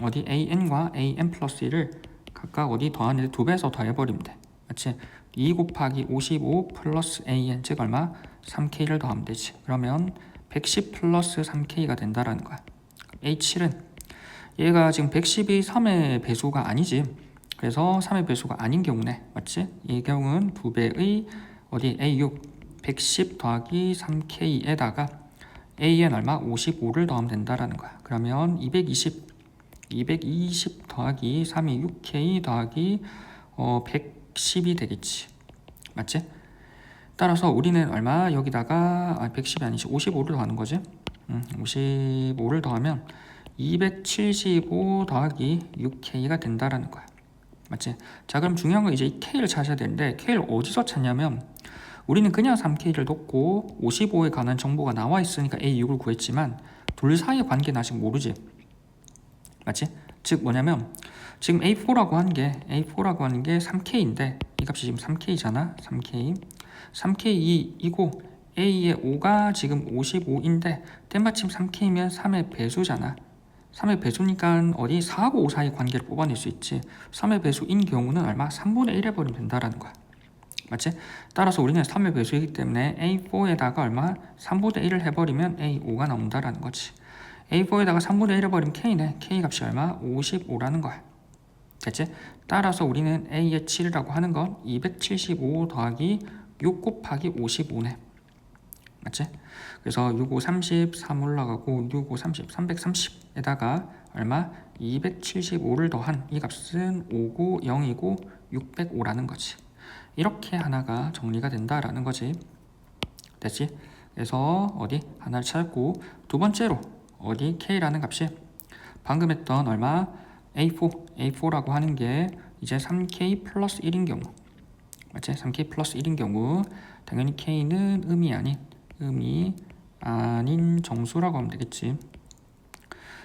어디 an과 an 플러스 1을 각각 어디 더하는데 2배에서 더해버리면 돼. 맞지? 2 곱하기 55 플러스 an 즉 얼마? 3k를 더하면 되지. 그러면 110 플러스 3k가 된다라는 거야. a7은 얘가 지금 110이 3의 배수가 아니지. 그래서 3의 배수가 아닌 경우네. 맞지? 이 경우는 2배의 어디 a6 110 더하기 3k에다가 an 얼마? 55를 더하면 된다라는 거야. 그러면 220 더하기 3이 6k 더하기 110이 되겠지. 맞지? 따라서 우리는 얼마? 여기다가 110이 아니지 55를 더하는 거지. 55를 더하면 275 더하기 6k가 된다라는 거야. 맞지? 자 그럼 중요한 건 이제 이 k를 찾아야 되는데 k를 어디서 찾냐면 우리는 그냥 3k를 뒀고 55에 관한 정보가 나와 있으니까 a6을 구했지만 둘 사이의 관계는 아직 모르지. 맞지? 즉 뭐냐면 지금 a4라고 하는 게 3k인데 이 값이 지금 3k잖아. 3k이고 a의 5가 지금 55인데 때마침 3k면 3의 배수잖아. 3의 배수니까 어디 4하고 5 사이의 관계를 뽑아낼 수 있지. 3의 배수인 경우는 얼마? 3분의 1 해버리면 된다라는 거야. 맞지? 따라서 우리는 3의 배수이기 때문에 a4에다가 얼마? 3분의 1을 해버리면 a5가 나온다라는 거지. a4에다가 3분의 1 해버리면 k네. k 값이 얼마? 55라는 거야. 됐지? 따라서 우리는 a의 7이라고 하는 건 275 더하기 6 곱하기 55네. 맞지? 그래서 6, 5, 30, 3 올라가고 6, 5, 30, 330에다가 얼마? 275를 더한 이 값은 5고 0이고 605라는 거지. 이렇게 하나가 정리가 된다라는 거지. 됐지? 그래서 어디 하나를 찾았고, 두 번째로 어디 K라는 값이 방금 했던 얼마 A4라고 하는 게 이제 3K 플러스 1인 경우, 맞지? 3K 플러스 1인 경우 당연히 K는 음이 아닌 정수라고 하면 되겠지.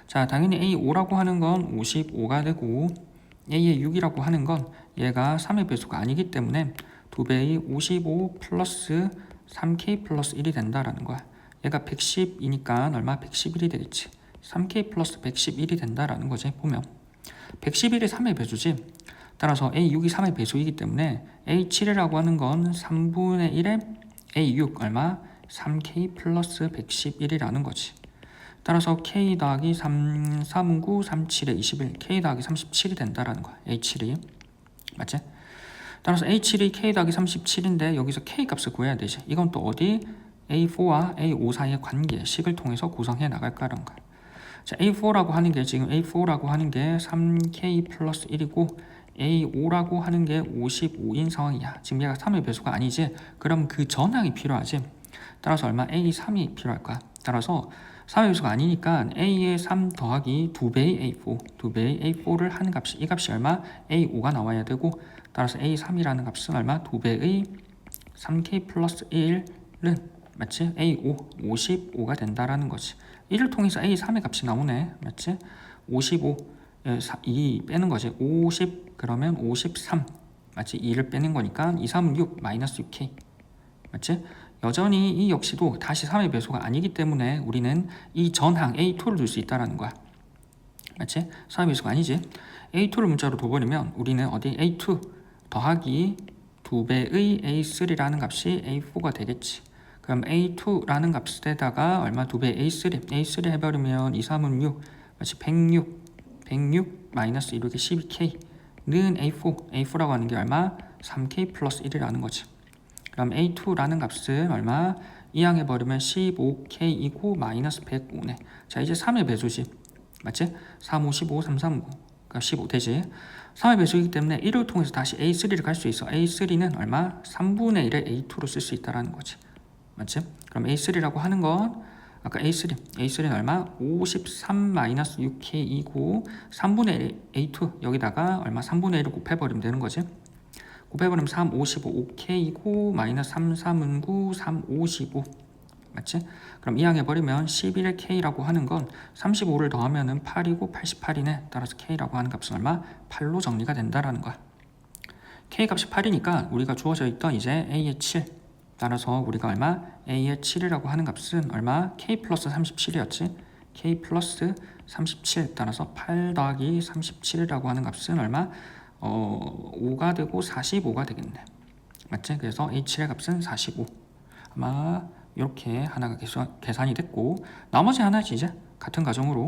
자, 당연히 A5라고 하는 건 55가 되고 A의 6이라고 하는 건 얘가 3의 배수가 아니기 때문에 2배의 55 플러스 3K 플러스 1이 된다라는 거야. 얘가 110이니까 얼마? 111이 되겠지. 3K 플러스 111이 된다라는 거지. 보면 111이 3의 배수지. 따라서 A6이 3의 배수이기 때문에 A7이라고 하는 건 3분의 1의 A6 얼마? 3K 플러스 111이라는 거지. 따라서 K 더하기 3, 3은 9, 3, 7에 21, K 더하기 37이 된다라는 거야. A7이. 맞지? 따라서 A7이 K 더하기 37인데 여기서 K 값을 구해야 되지. 이건 또 어디? A4와 A5 사이의 관계식을 통해서 구성해 나갈 거라는 거야. 자, A4라고 하는 게 지금 A4라고 하는 게 3K 플러스 1이고 A5라고 하는 게 55인 상황이야. 지금 얘가 3의 배수가 아니지. 그럼 그 전항이 필요하지. 따라서 얼마? A3이 필요할 거야. 따라서 3의 배수가 아니니까 A의 3 더하기 2배의 A4, 2배의 A4를 하는 값이, 이 값이 얼마? A5가 나와야 되고, 따라서 A3이라는 값은 얼마? 2배의 3K 플러스 1은 맞지? A5, 55가 된다라는 거지. 1을 통해서 A3의 값이 나오네. 맞지? 55, 2 빼는 거지. 50, 그러면 53. 맞지? 2를 빼는 거니까 2, 3은 6, 마이너스 6K. 맞지? 여전히 이 역시도 다시 3의 배수가 아니기 때문에 우리는 이 전항 A2를 둘 수 있다는 거야. 맞지? 3의 배수가 아니지. A2를 문자로 둬버리면 우리는 어디 A2 더하기 2배의 A3라는 값이 A4가 되겠지. 그럼 A2라는 값에다가 얼마? 2배 A3 해버리면 2, 3은 6, 맞지? 106 마이너스 1, 12K는 A4라고 하는 게 얼마? 3K 플러스 1이라는 거지. 그럼 A2라는 값은 얼마? 이항해버리면 15K이고 마이너스 105네. 자, 이제 3의 배수지. 맞지? 3, 5, 15, 3, 3, 9. 그러니까 15 되지. 3의 배수이기 때문에 1을 통해서 다시 A3를 갈 수 있어. A3는 얼마? 3분의 1의 A2로 쓸 수 있다는 거지. 맞지? 그럼 A3라고 하는 건 아까 A3는 얼마? 53-6K이고 3분의 1 A2 여기다가 얼마? 3분의 1을 곱해버리면 되는 거지. 곱해버리면 3, 55, 5K이고 마이너스 3, 3은 9, 3, 55 맞지? 그럼 이항해버리면 11의 K라고 하는 건 35를 더하면 8이고 88이네. 따라서 K라고 하는 값은 얼마? 8로 정리가 된다라는 거야. K 값이 8이니까 우리가 주어져 있던 이제 A의 7 따라서 우리가 얼마? A의 7이라고 하는 값은 얼마? K 플러스 37이었지. K 플러스 37 따라서 8 더하기 37이라고 하는 값은 얼마? 5가 되고 45가 되겠네. 맞지? 그래서 A7의 값은 45. 아마 이렇게 하나가 계산이 됐고 나머지 하나지 이제 같은 가정으로.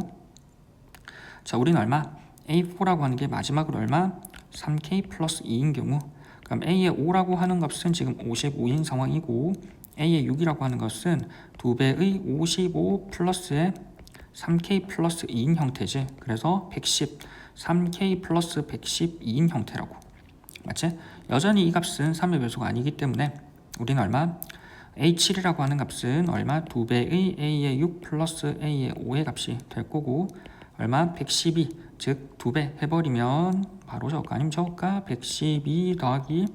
자, 우리는 얼마? A4라고 하는 게 마지막으로 얼마? 3K 플러스 2인 경우 그럼 A의 5라고 하는 값은 지금 55인 상황이고 A의 6이라고 하는 것은 2배의 55 플러스의 3K 플러스 2인 형태지. 그래서 110, 3K 플러스 112인 형태라고. 맞지? 여전히 이 값은 3의 배수가 아니기 때문에 우리는 얼마? A7이라고 하는 값은 얼마? 2배의 A의 6 플러스 A의 5의 값이 될 거고 얼마? 112, 즉 2배 해버리면 바로 적을까? 아니면 적을까? 112 더하기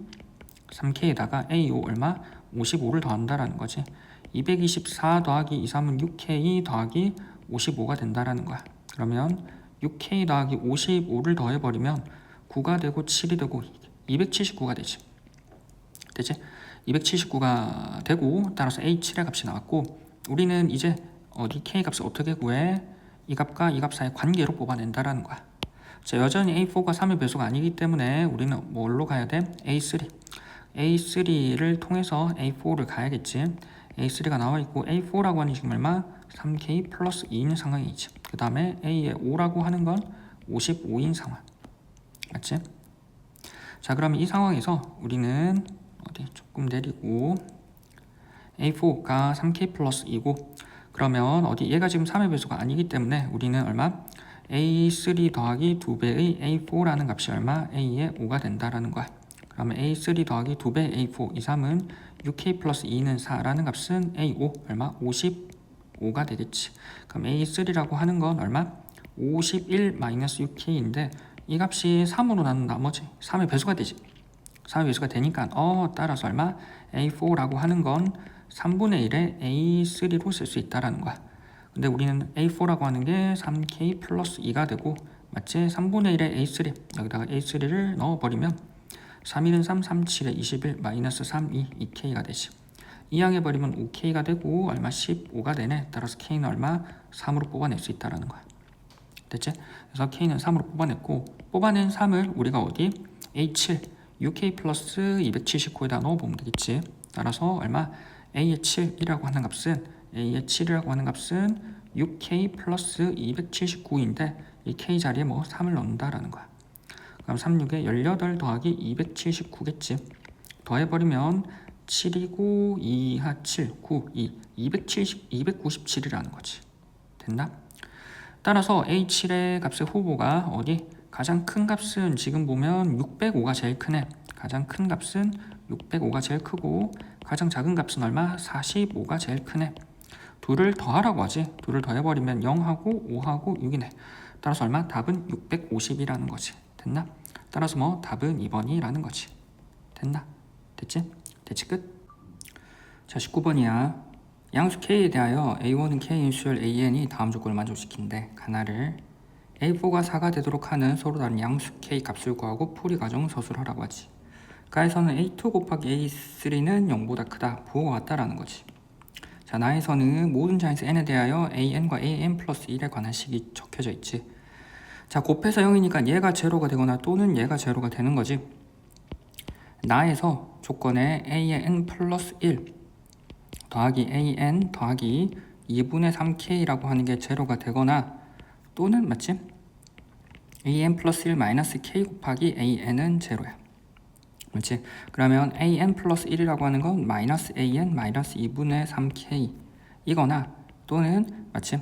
3K에다가 A5 얼마? 55를 더한다라는 거지. 224 더하기 2, 3은 6K 더하기 55가 된다라는 거야. 그러면 6K 더하기 55를 더해버리면 9가 되고 7이 되고 279가 되지. 되지? 279가 되고 따라서 A7의 값이 나왔고 우리는 이제 어디 K 값을 어떻게 구해? 이 값과 이 값 사이의 관계로 뽑아낸다라는 거야. 자, 여전히 A4가 3의 배수가 아니기 때문에 우리는 뭘로 가야 돼? A3를 통해서 A4를 가야겠지. A3가 나와있고 A4라고 하는 지금 얼마? 3K 플러스 2인 상황이지. 그 다음에 A의 5라고 하는 건 55인 상황. 맞지? 자, 그러면 이 상황에서 우리는 어디 조금 내리고 A4가 3K 플러스 2고 그러면 어디 얘가 지금 3의 배수가 아니기 때문에 우리는 얼마? A3 더하기 2배의 A4라는 값이 얼마? A의 5가 된다라는 거야. 그러면 A3 더하기 2배 A4, 2, 3은 6k 플러스 2는 4라는 값은 A5 얼마? 55가 되겠지. 그럼 A3라고 하는 건 얼마? 51 마이너스 6k인데 이 값이 3으로 나눈 나머지 3의 배수가 되지. 3의 배수가 되니까 따라서 얼마? A4라고 하는 건 3분의 1의 A3로 쓸 수 있다라는 거야. 근데 우리는 A4라고 하는 게 3k 플러스 2가 되고 맞지? 3분의 1의 A3 여기다가 A3를 넣어버리면 3, 1은 3, 3, 7에 21 마이너스 3, 2, 2k가 되지. 이항해버리면 5k가 되고 얼마? 15가 되네. 따라서 k는 얼마? 3으로 뽑아낼 수 있다라는 거야. 됐지? 그래서 k는 3으로 뽑아냈고 뽑아낸 3을 우리가 어디? A7 6k 플러스 279에다 넣어보면 되겠지. 따라서 얼마? a의 7이라고 하는 값은 6k 플러스 279인데 이 k 자리에 뭐 3을 넣는다라는 거야. 그럼 36에 18 더하기 279겠지. 더해버리면 7이고 2하 7, 9, 297이라는 거지. 됐나? 따라서 A7의 값의 후보가 어디? 가장 큰 값은 지금 보면 605가 제일 크네. 가장 큰 값은 605가 제일 크고 가장 작은 값은 얼마? 45가 제일 크네. 둘을 더하라고 하지. 둘을 더해버리면 0하고 5하고 6이네. 따라서 얼마? 답은 650이라는 거지. 됐나? 따라서 뭐 답은 2번이라는 거지. 됐나? 됐지? 됐지 끝? 자 19번이야. 양수 K에 대하여 A1은 K인 수열 AN이 다음 조건을 만족시킨대. 하나를 A4가 4가 되도록 하는 서로 다른 양수 K 값을 구하고 풀이 과정을 서술하라고 하지. 가에서는 A2 곱하기 A3는 0보다 크다. 부호가 같다라는 거지. 자 나에서는 모든 자인수 n에 대하여 an과 an 플러스 1에 관한 식이 적혀져 있지. 자 곱해서 0이니까 얘가 제로가 되거나 또는 얘가 제로가 되는 거지. 나에서 조건에 an 플러스 1 더하기 an 더하기 2분의 3k라고 하는 게 제로가 되거나 또는 맞지? an 플러스 1 마이너스 k 곱하기 an은 제로야. 그렇지? 그러면 an 플러스 1이라고 하는 건 마이너스 an 마이너스 2분의 3k 이거나 또는 마치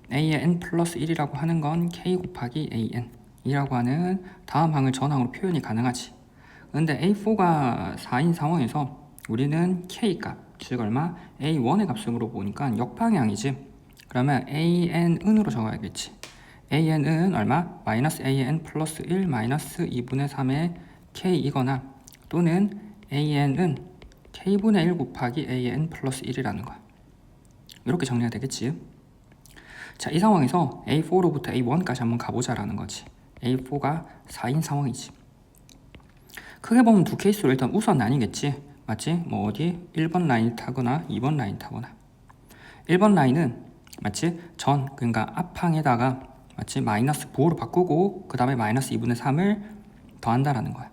an 플러스 1이라고 하는 건 k 곱하기 an 이라고 하는 다음 항을 전항으로 표현이 가능하지. 근데 a4가 4인 상황에서 우리는 k 값, 즉 얼마? a1의 값을 물어보니까 역방향이지. 그러면 an은으로 적어야겠지. an은 얼마? 마이너스 an 플러스 1 마이너스 2분의 3의 k이거나 또는 an은 k분의 1 곱하기 an 플러스 1이라는 거야. 이렇게 정리가 되겠지. 자, 이 상황에서 A4로부터 A1까지 한번 가보자라는 거지. A4가 4인 상황이지. 크게 보면 두 케이스로 일단 우선 나뉘겠지. 맞지? 뭐 어디? 1번 라인 타거나 2번 라인 타거나. 1번 라인은 맞지? 그러니까 앞항에다가 맞지? 마이너스 부호를 바꾸고 그 다음에 마이너스 2분의 3을 더한다라는 거야.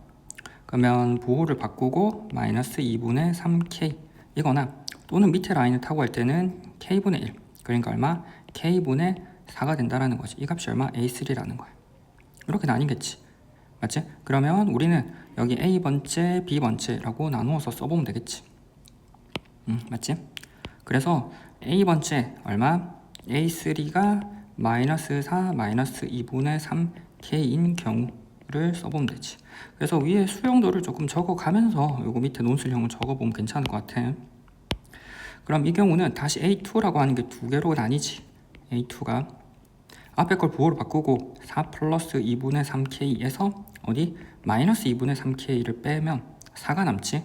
그러면 부호를 바꾸고 마이너스 2분의 3k 이거나 또는 밑에 라인을 타고 할 때는 k분의 1 그러니까 얼마? k분의 4가 된다라는 거지. 이 값이 얼마? A3라는 거야. 이렇게 나뉘겠지. 맞지? 그러면 우리는 여기 A번째, B번째라고 나누어서 써보면 되겠지. 맞지? 그래서 A번째 얼마? A3가 마이너스 4 마이너스 2분의 3k인 경우를 써보면 되지. 그래서 위에 수용도를 조금 적어가면서 요거 밑에 논술형을 적어보면 괜찮을 것 같아. 그럼 이 경우는 다시 A2라고 하는 게 두 개로 나뉘지. A2가 앞에 걸 부호를 바꾸고 4 플러스 2분의 3k에서 어디? 마이너스 2분의 3k를 빼면 4가 남지.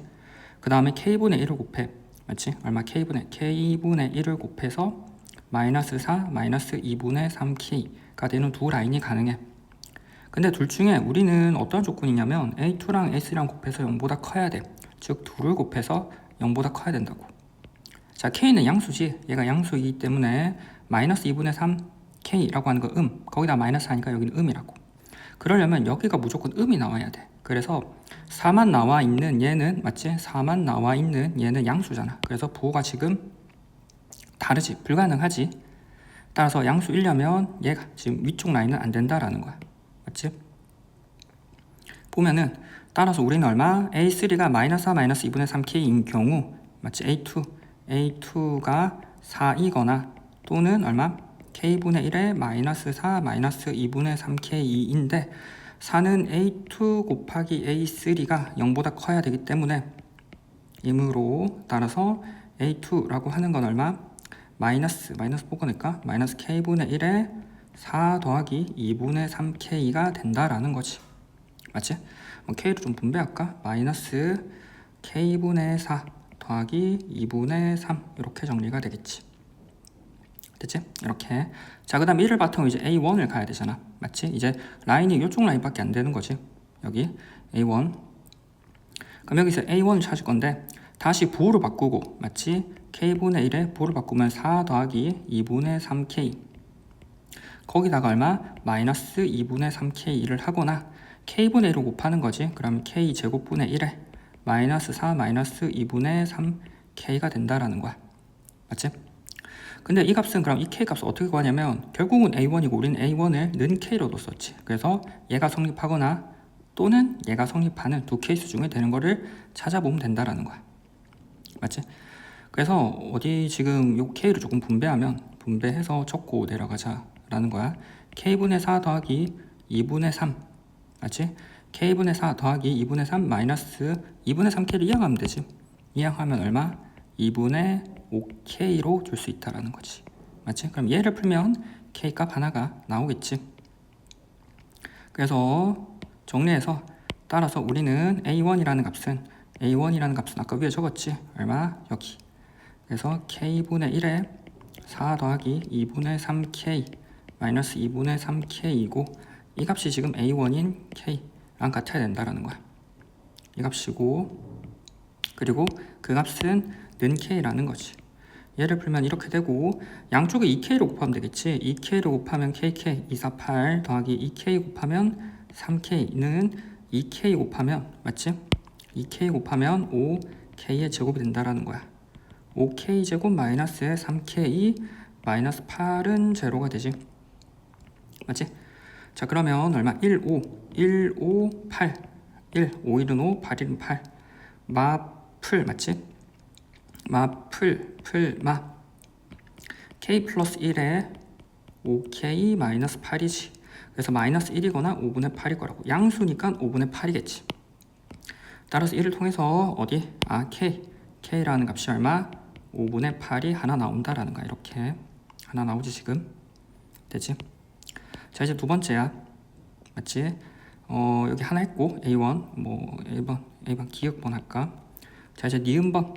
그 다음에 k분의 1을 곱해. 맞지? 얼마? k분의 1을 곱해서 마이너스 4 마이너스 2분의 3k가 되는 두 라인이 가능해. 근데 둘 중에 우리는 어떤 조건이냐면 A2랑 A3랑 곱해서 0보다 커야 돼. 즉 둘을 곱해서 0보다 커야 된다고. 자, K는 양수지. 얘가 양수이기 때문에 마이너스 2분의 3K라고 하는 거 거기다 마이너스 하니까 여기는 이라고. 그러려면 여기가 무조건 이 나와야 돼. 그래서 4만 나와 있는 얘는 맞지? 4만 나와 있는 얘는 양수잖아. 그래서 부호가 지금 다르지. 불가능하지. 따라서 양수이려면 얘가 지금 위쪽 라인은 안 된다라는 거야. 맞지? 보면은 따라서 우리는 얼마? A3가 마이너스 4 마이너스 2분의 3K인 경우 맞지? A2가 4이거나 또는 얼마? K분의 1에 마이너스 4 마이너스 2분의 3K인데 4는 A2 곱하기 A3가 0보다 커야 되기 때문에 이므로 따라서 A2라고 하는 건 얼마? 마이너스 뽑아낼까? 마이너스 K분의 1에 4 더하기 2분의 3K가 된다라는 거지. 맞지? K를 좀 분배할까? 마이너스 K분의 4 더하기 2분의 3 이렇게 정리가 되겠지. 됐지? 이렇게. 자, 그 다음 1을 바탕으로 이제 A1을 가야 되잖아. 맞지? 이제 라인이 이쪽 라인밖에 안 되는 거지. 여기 A1. 그럼 여기서 A1을 찾을 건데 다시 부호를 바꾸고, 맞지? K분의 1에 부호를 바꾸면 4 더하기 2분의 3K, 거기다가 얼마? 마이너스 2분의 3K를 하거나 K분의 1을 곱하는 거지. 그러면 K제곱분의 1에 마이너스 4 마이너스 2분의 3K가 된다라는 거야. 맞지? 근데 이 값은 그럼 이 K 값을 어떻게 구하냐면 결국은 A1이고 우리는 A1을 는 K로 뒀었지. 그래서 얘가 성립하거나 또는 얘가 성립하는 두 케이스 중에 되는 거를 찾아보면 된다라는 거야. 맞지? 그래서 어디 지금 요 K를 조금 분배해서 적고 내려가자 라는 거야. K분의 4 더하기 2분의 3, 맞지? K분의 4 더하기 2분의 3 마이너스 2분의 3K를 이항하면 되지. 이항하면 얼마? 2분의 5K로 줄 수 있다라는 거지. 맞지? 그럼 얘를 풀면 K 값 하나가 나오겠지. 그래서 정리해서 따라서 우리는 A1이라는 값은 아까 위에 적었지? 얼마? 여기. 그래서 K분의 1에 4 더하기 2분의 3K 마이너스 2분의 3K이고 이 값이 지금 A1인 K랑 같아야 된다라는 거야. 이 값이고 그리고 그 값은 는 K라는 거지. 얘를 풀면 이렇게 되고 양쪽에 2K로 곱하면 되겠지. 2K로 곱하면 KK 248 더하기 2K 곱하면 3K는 2K 곱하면, 맞지? 2K 곱하면 5K의 제곱이 된다라는 거야. 5K 제곱 마이너스에 3K 마이너스 8은 제로가 되지. 맞지? 자, 그러면 얼마? 1, 5, 8 1, 5, 1은 5, 8, 1은 8 마풀, 맞지? 마 K 플러스 1에 5K 마이너스 8이지. 그래서 마이너스 1이거나 5분의 8일 거라고. 양수니까 5분의 8이겠지. 따라서 1을 통해서 어디? K라는 값이 얼마? 5분의 8이 하나 나온다라는 거야. 이렇게 하나 나오지 지금. 되지? 자, 이제 두 번째야. 맞지? 여기 하나 했고 A1 뭐 A번 기억번 할까? 자, 이제 니은번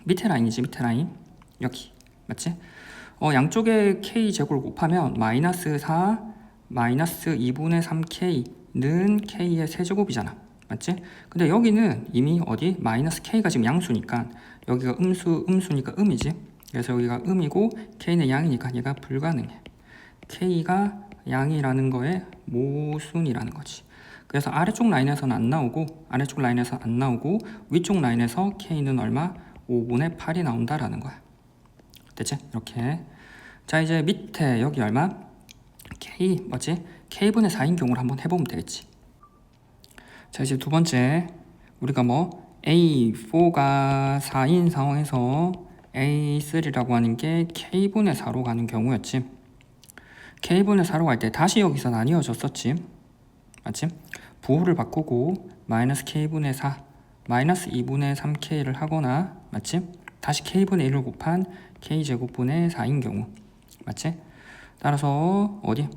밑에 라인이지. 밑에 라인 여기. 맞지? 양쪽에 K 제곱을 곱하면 마이너스 4 마이너스 2분의 3K는 K의 세제곱이잖아. 맞지? 근데 여기는 이미 어디? 마이너스 K가 지금 양수니까 여기가 음수니까 음이지. 그래서 여기가 음이고 K는 양이니까 얘가 불가능해. K가 양이라는 거에 모순이라는 거지. 그래서 아래쪽 라인에서는 안 나오고 위쪽 라인에서 K는 얼마? 5분의 8이 나온다라는 거야. 됐지? 이렇게. 자, 이제 밑에 여기 얼마? K, 뭐지? K분의 4인 경우를 한번 해보면 되겠지. 자, 이제 두 번째 우리가 A4가 4인 상황에서 A3라고 하는 게 K분의 4로 가는 경우였지. K분의 4로 갈 때 다시 여기서 나뉘어졌었지. 맞지? 부호를 바꾸고 마이너스 K분의 4 마이너스 2분의 3K를 하거나, 맞지? 다시 K분의 1을 곱한 K제곱분의 4인 경우, 맞지? 따라서 어디?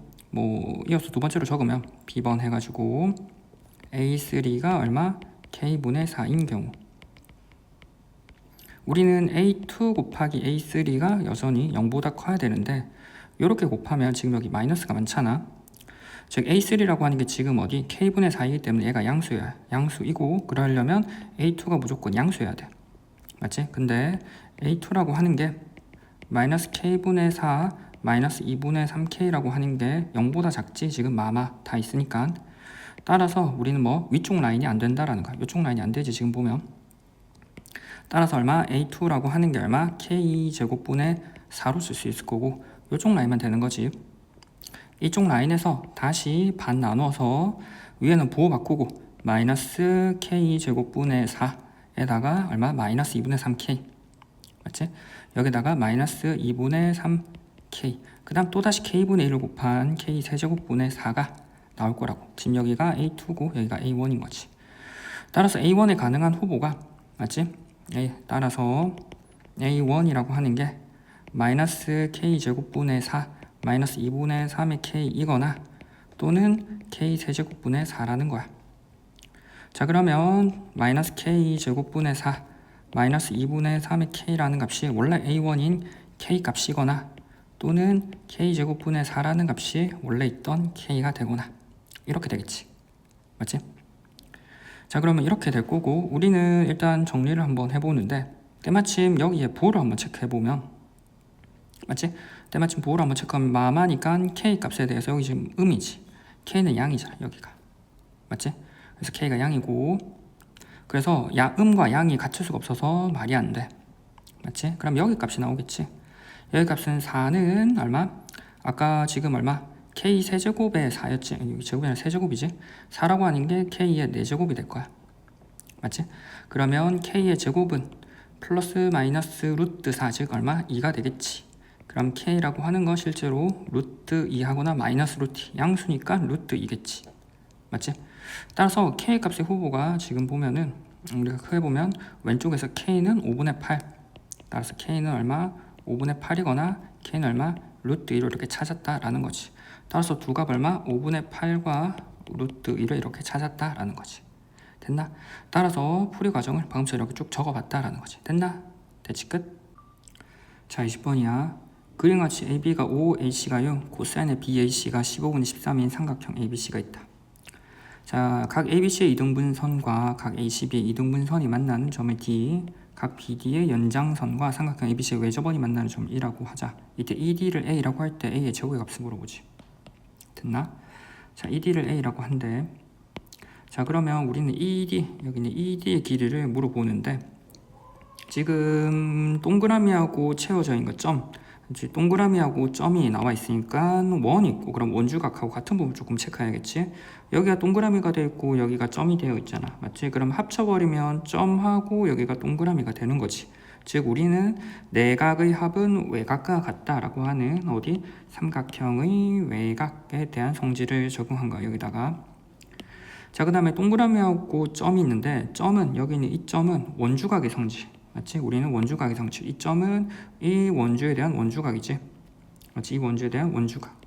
이어서 두 번째로 적으면 B번 해가지고 A3가 얼마? K분의 4인 경우. 우리는 A2 곱하기 A3가 여전히 0보다 커야 되는데 이렇게 곱하면 지금 여기 마이너스가 많잖아. 즉 A3라고 하는 게 지금 어디? K분의 4이기 때문에 얘가 양수이고 그러려면 A2가 무조건 양수여야 돼. 맞지? 근데 A2라고 하는 게 마이너스 K분의 4 마이너스 2분의 3K라고 하는 게 0보다 작지. 지금 다 있으니까. 따라서 우리는 위쪽 라인이 안 된다라는 거야. 이쪽 라인이 안 되지 지금 보면. 따라서 얼마? A2라고 하는 게 얼마? K제곱분의 4로 쓸 수 있을 거고 이쪽 라인만 되는 거지. 이쪽 라인에서 다시 반 나눠서 위에는 부호 바꾸고 마이너스 K제곱분의 4에다가 얼마? 마이너스 2분의 3K. 맞지? 여기다가 마이너스 2분의 3K. 그 다음 또다시 K분의 1을 곱한 K 세제곱분의 4가 나올 거라고. 지금 여기가 A2고 여기가 A1인 거지. 따라서 A1에 가능한 후보가, 맞지? 따라서 A1이라고 하는 게 마이너스 K제곱분의 4 마이너스 2분의 3의 K이거나 또는 K세제곱분의 4라는 거야. 자, 그러면 마이너스 K제곱분의 4 마이너스 2분의 3의 K라는 값이 원래 A1인 K 값이거나 또는 K제곱분의 4라는 값이 원래 있던 K가 되거나 이렇게 되겠지. 맞지? 자, 그러면 이렇게 될 거고 우리는 일단 정리를 한번 해보는데 때마침 여기에 보호를 한번 체크해보면 맞지? 때마침 보호를 한번 체크하면 마마니까 K 값에 대해서 여기 지금 음이지. K는 양이잖아 여기가. 맞지? 그래서 K가 양이고 그래서 음과 양이 같을 수가 없어서 말이 안 돼. 맞지? 그럼 여기 값이 나오겠지. 여기 값은 4는 얼마? 아까 지금 얼마? K 세제곱의 4였지. 여기 제곱이 아니라 세제곱이지. 4라고 하는 게 K의 4제곱이 될 거야. 맞지? 그러면 K의 제곱은 플러스 마이너스 루트 4, 즉 얼마? 2가 되겠지. 그럼 K라고 하는 건 실제로 루트 2하거나 마이너스 루트 양수니까 루트 2겠지. 맞지? 따라서 K 값의 후보가 지금 보면은 우리가 크게 보면 왼쪽에서 K는 5분의 8 따라서 K는 얼마? 5분의 8이거나 K는 얼마? 루트 2로 이렇게 찾았다라는 거지. 따라서 두 값 얼마? 5분의 8과 루트 2를 이렇게 찾았다라는 거지. 됐나? 따라서 풀이 과정을 방금처럼 이렇게 쭉 적어봤다라는 거지. 됐나? 됐지 끝? 자, 20번이야. 그림같이 AB가 5, AC가 6, 코사인의 BAC가 15분의 13인 삼각형 ABC가 있다. 자, 각 ABC의 이등분선과 각 ACB의 이등분선이 만나는 점을 D, 각 BD의 연장선과 삼각형 ABC의 외접원이 만나는 점을 E라고 하자. 이때 ED를 A라고 할 때 A의 제곱의 값을 물어보지. 됐나? 자, ED를 A라고 한대. 자, 그러면 우리는 ED, 여기는 ED의 길이를 물어보는데 지금 동그라미하고 채워져 있는 거 점, 동그라미하고 점이 나와 있으니까 원이 있고 그럼 원주각하고 같은 부분 조금 체크해야겠지. 여기가 동그라미가 되어 있고 여기가 점이 되어 있잖아. 맞지? 그럼 합쳐버리면 점하고 여기가 동그라미가 되는 거지. 즉 우리는 내각의 합은 외각과 같다라고 하는 어디 삼각형의 외각에 대한 성질을 적용한 거야 여기다가. 자, 그 다음에 동그라미하고 점이 있는데 점은 여기 있는 이 점은 원주각의 성질. 맞지? 우리는 원주각의 성질. 이 점은 이 원주에 대한 원주각이지. 맞지? 이 원주에 대한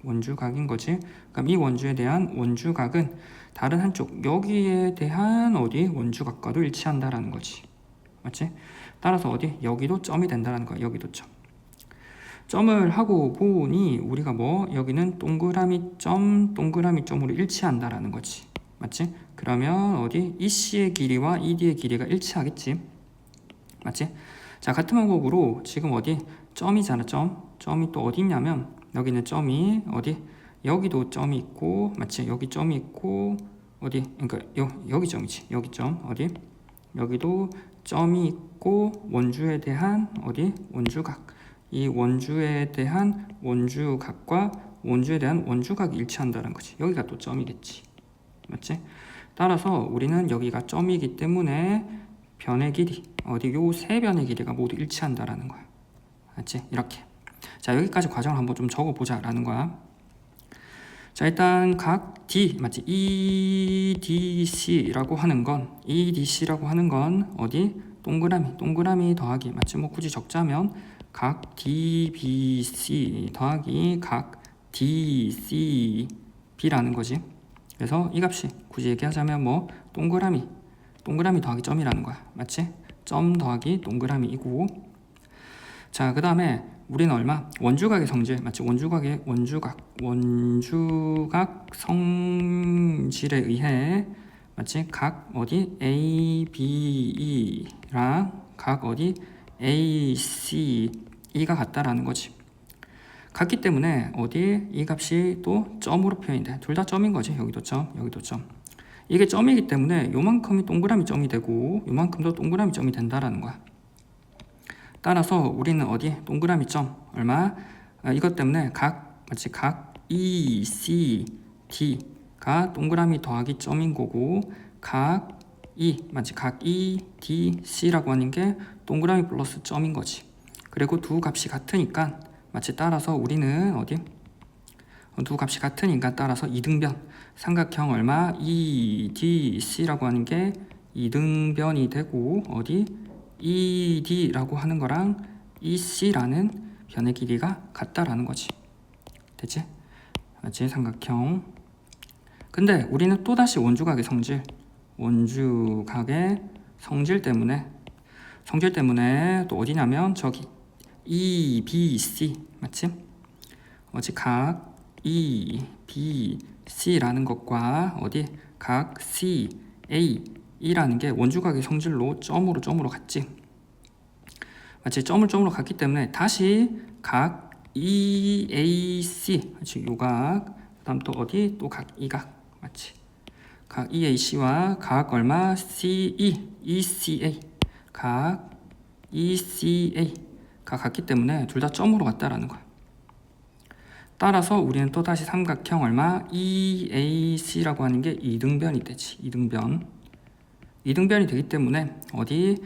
원주각인 거지. 그럼 이 원주에 대한 원주각은 다른 한쪽 여기에 대한 어디 원주각과도 일치한다라는 거지. 맞지? 따라서 어디 여기도 점이 된다라는 거야. 여기도 점. 점을 하고 보니 우리가 뭐 여기는 동그라미 점으로 일치한다라는 거지. 맞지? 그러면 어디 EC의 길이와 ED의 길이가 일치하겠지. 맞지? 자, 같은 방법으로 지금 어디 점이잖아. 점이 또 어디 있냐면 여기는 점이 어디 여기도 점이 있고 맞지? 여기 점이 있고 어디 그러니까 여기 점이지. 여기 점 어디 여기도 점이 있고 원주에 대한 어디 원주각 이 원주에 대한 원주각과 원주에 대한 원주각이 일치한다는 거지. 여기가 또 점이겠지. 맞지? 따라서 우리는 여기가 점이기 때문에 변의 길이 어디 요 세 변의 길이가 모두 일치한다라는 거야. 맞지? 이렇게. 자, 여기까지 과정을 한번 좀 적어보자 라는 거야. 자, 일단 각 D 맞지? EDC라고 하는 건 어디 동그라미 더하기 맞지? 뭐 굳이 적자면 각 DBC 더하기 각 DCB라는 거지. 그래서 이 값이 굳이 얘기하자면 뭐 동그라미 더하기 점이라는 거야. 맞지? 점 더하기 동그라미이고. 자, 그 다음에 우리는 얼마? 원주각의 성질 맞지? 원주각 성질에 의해 맞지? 각 어디 A, B, E랑 각 어디 A, C, E가 같다라는 거지. 같기 때문에 어디 이 값이 또 점으로 표현돼. 둘 다 점인 거지. 여기도 점, 여기도 점. 이게 점이기 때문에 요만큼이 동그라미 점이 되고 요만큼도 동그라미 점이 된다라는 거야. 따라서 우리는 어디 동그라미 점 얼마? 이것 때문에 각 E, C, D가 동그라미 더하기 점인 거고 각 E D, C라고 하는 게 동그라미 플러스 점인 거지. 그리고 두 값이 같으니까 따라서 우리는 어디 두 값이 같으니까 따라서 이등변 삼각형 얼마 EDC라고 하는 게 이등변이 되고 어디 ED라고 하는 거랑 EC라는 변의 길이가 같다라는 거지. 됐지? 맞지? 삼각형. 근데 우리는 또다시 원주각의 성질 때문에 또 어디냐면 저기 E, B, C 맞지? 어디 각 E, B, C라는 것과 어디 각 C, A, E라는 게 원주각의 성질로 점으로 같지? 맞지? 점으로 갔기 때문에 다시 각 E, A, C 맞지? 요각 그다음 또 어디 또 각 이각 맞지? 각 EAC와 각 얼마 CE, ECA 각 ECA가 같기 때문에 둘 다 점으로 같다라는 거야. 따라서 우리는 또다시 삼각형 얼마 EAC라고 하는 게 이등변이 되지. 이등변이 되기 때문에 어디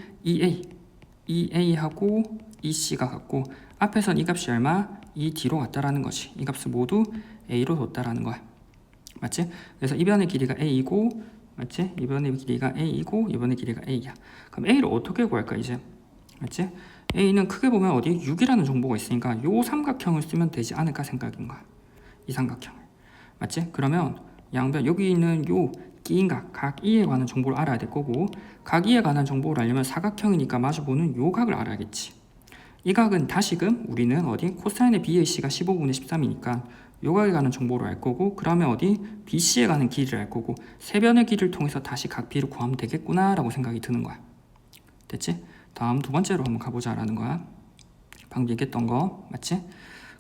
EA하고 EC가 같고 앞에선 이 값이 얼마 ED로 같다라는 거지. 이 값을 모두 A로 뒀다라는 거야. 맞지? 그래서 이 변의 길이가 A이고 맞지? 이 변의 길이가 A이고 이 변의 길이가 A야. 그럼 A를 어떻게 구할까 이제? 맞지? A는 크게 보면 어디 6이라는 정보가 있으니까 요 삼각형을 쓰면 되지 않을까 생각인 거야. 이 삼각형을. 맞지? 그러면 양변 여기 있는 요 끼인각 각 E에 관한 정보를 알아야 될 거고 각 E에 관한 정보를 알려면 사각형이니까 마주보는 요 각을 알아야겠지. 이 각은 다시금 우리는 어디 코사인의 BAC가 15분의 13이니까 요 각에 관한 정보를 알 거고 그러면 어디 BC에 가는 길이를 알 거고 세 변의 길이를 통해서 다시 각 B를 구하면 되겠구나 라고 생각이 드는 거야. 됐지? 다음 두 번째로 한번 가보자 라는 거야. 방금 얘기했던 거 맞지?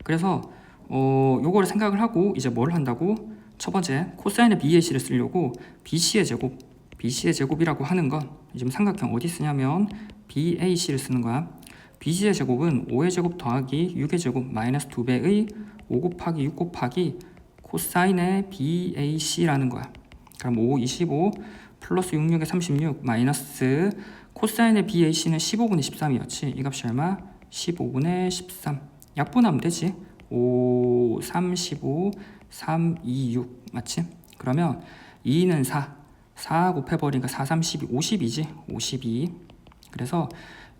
그래서 요거를 생각을 하고 이제 뭘 한다고? 첫 번째 코사인의 BAC를 쓰려고 BC의 제곱이라고 하는 건 지금 삼각형 어디 쓰냐면 BAC를 쓰는 거야. BC의 제곱은 5의 제곱 더하기 6의 제곱 마이너스 2배의 5 곱하기 6 곱하기 코사인의 BAC라는 거야. 그럼 5, 25 플러스 6, 6에 36 마이너스 코사인의 BAC는 15분의 13이었지. 이 값이 얼마? 15분의 13. 약분하면 되지. 5, 3, 15, 3, 2, 6 맞지? 그러면 2는 4 곱해버리니까 4, 3, 12, 52지. 52. 그래서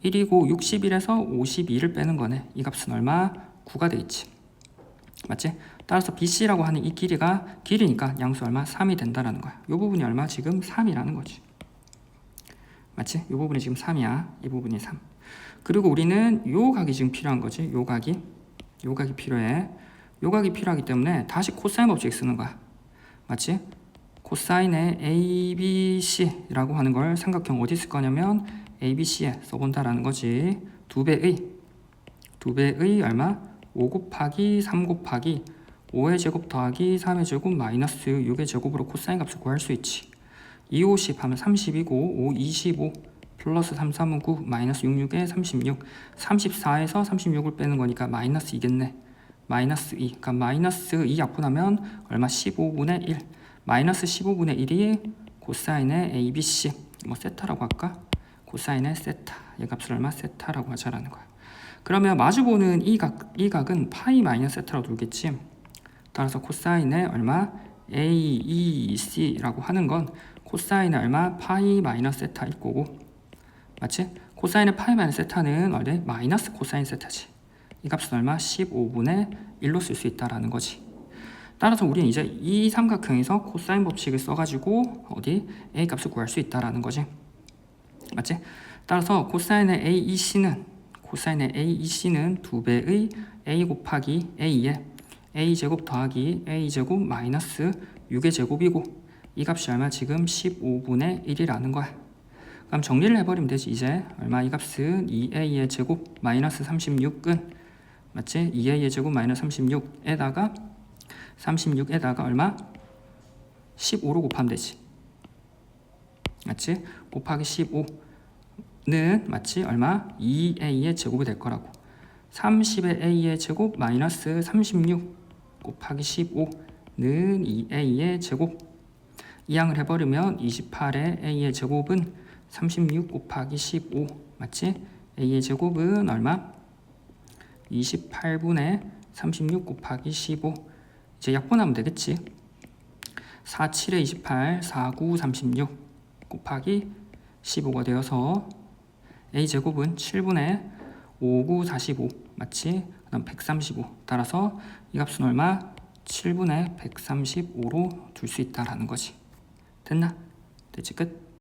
1이고 61에서 52를 빼는 거네. 이 값은 얼마? 9가 되겠지. 맞지? 따라서 BC라고 하는 이 길이니까 양수 얼마? 3이 된다라는 거야. 이 부분이 얼마? 지금 3이라는 거지. 맞지? 이 부분이 지금 3이야. 이 부분이 3. 그리고 우리는 요 각이 지금 필요한 거지. 요 각이 필요해. 요 각이 필요하기 때문에 다시 코사인 법칙 쓰는 거야. 맞지? 코사인의 ABC라고 하는 걸 삼각형 어디 쓸 거냐면 ABC에 써본다라는 거지. 2배의 얼마? 5 곱하기 3 곱하기 5의 제곱 더하기 3의 제곱 마이너스 6의 제곱으로 코사인 값을 구할 수 있지. 2, 50 하면 30이고 5, 25 플러스 3, 3은 9 마이너스 6, 6에 36 34에서 36을 빼는 거니까 마이너스 2겠네. 마이너스 2 그러니까 마이너스 2 약분하면 얼마? 15분의 1 마이너스 15분의 1이 코사인의 ABC 뭐 세타라고 할까? 코사인의 세타 이 값을 얼마? 세타라고 하자라는 거야. 그러면 마주보는 이 각은 파이 마이너스 세타라고 돌겠지. 따라서 코사인의 얼마? AEC라고 하는 건 코사인의 얼마? 파이 마이너스 세타일 거고 맞지? 코사인의 파이 마이너스 세타는 어디? 마이너스 코사인 세타지. 이 값은 얼마? 15분의 1로 쓸 수 있다라는 거지. 따라서 우리는 이제 이 삼각형에서 코사인 법칙을 써가지고 어디? A 값을 구할 수 있다라는 거지. 맞지? 따라서 코사인의 AEC는 2배의 A 곱하기 A에 A제곱 더하기 A제곱 마이너스 6의 제곱이고 이 값이 얼마? 지금 15분의 1이라는 거야. 그럼 정리를 해버리면 되지. 이제 얼마? 이 값은 2A의 제곱 마이너스 36은 맞지? 2A의 제곱 마이너스 36에다가 얼마? 15로 곱하면 되지. 맞지? 곱하기 15는 맞지? 얼마? 2A의 제곱이 될 거라고. 30의 A의 제곱 마이너스 36 곱하기 15는 2A의 제곱. 이항을 해버리면 28의 A의 제곱은 36 곱하기 15 맞지? A의 제곱은 얼마? 28분의 36 곱하기 15 이제 약분하면 되겠지. 4, 7에 28 4, 9, 36 곱하기 15가 되어서 a제곱은 7분의 5, 9, 45 맞지? 그 다음 135 따라서 이 값은 얼마? 7분의 135로 둘 수 있다라는 거지. 됐나? 됐지 끝?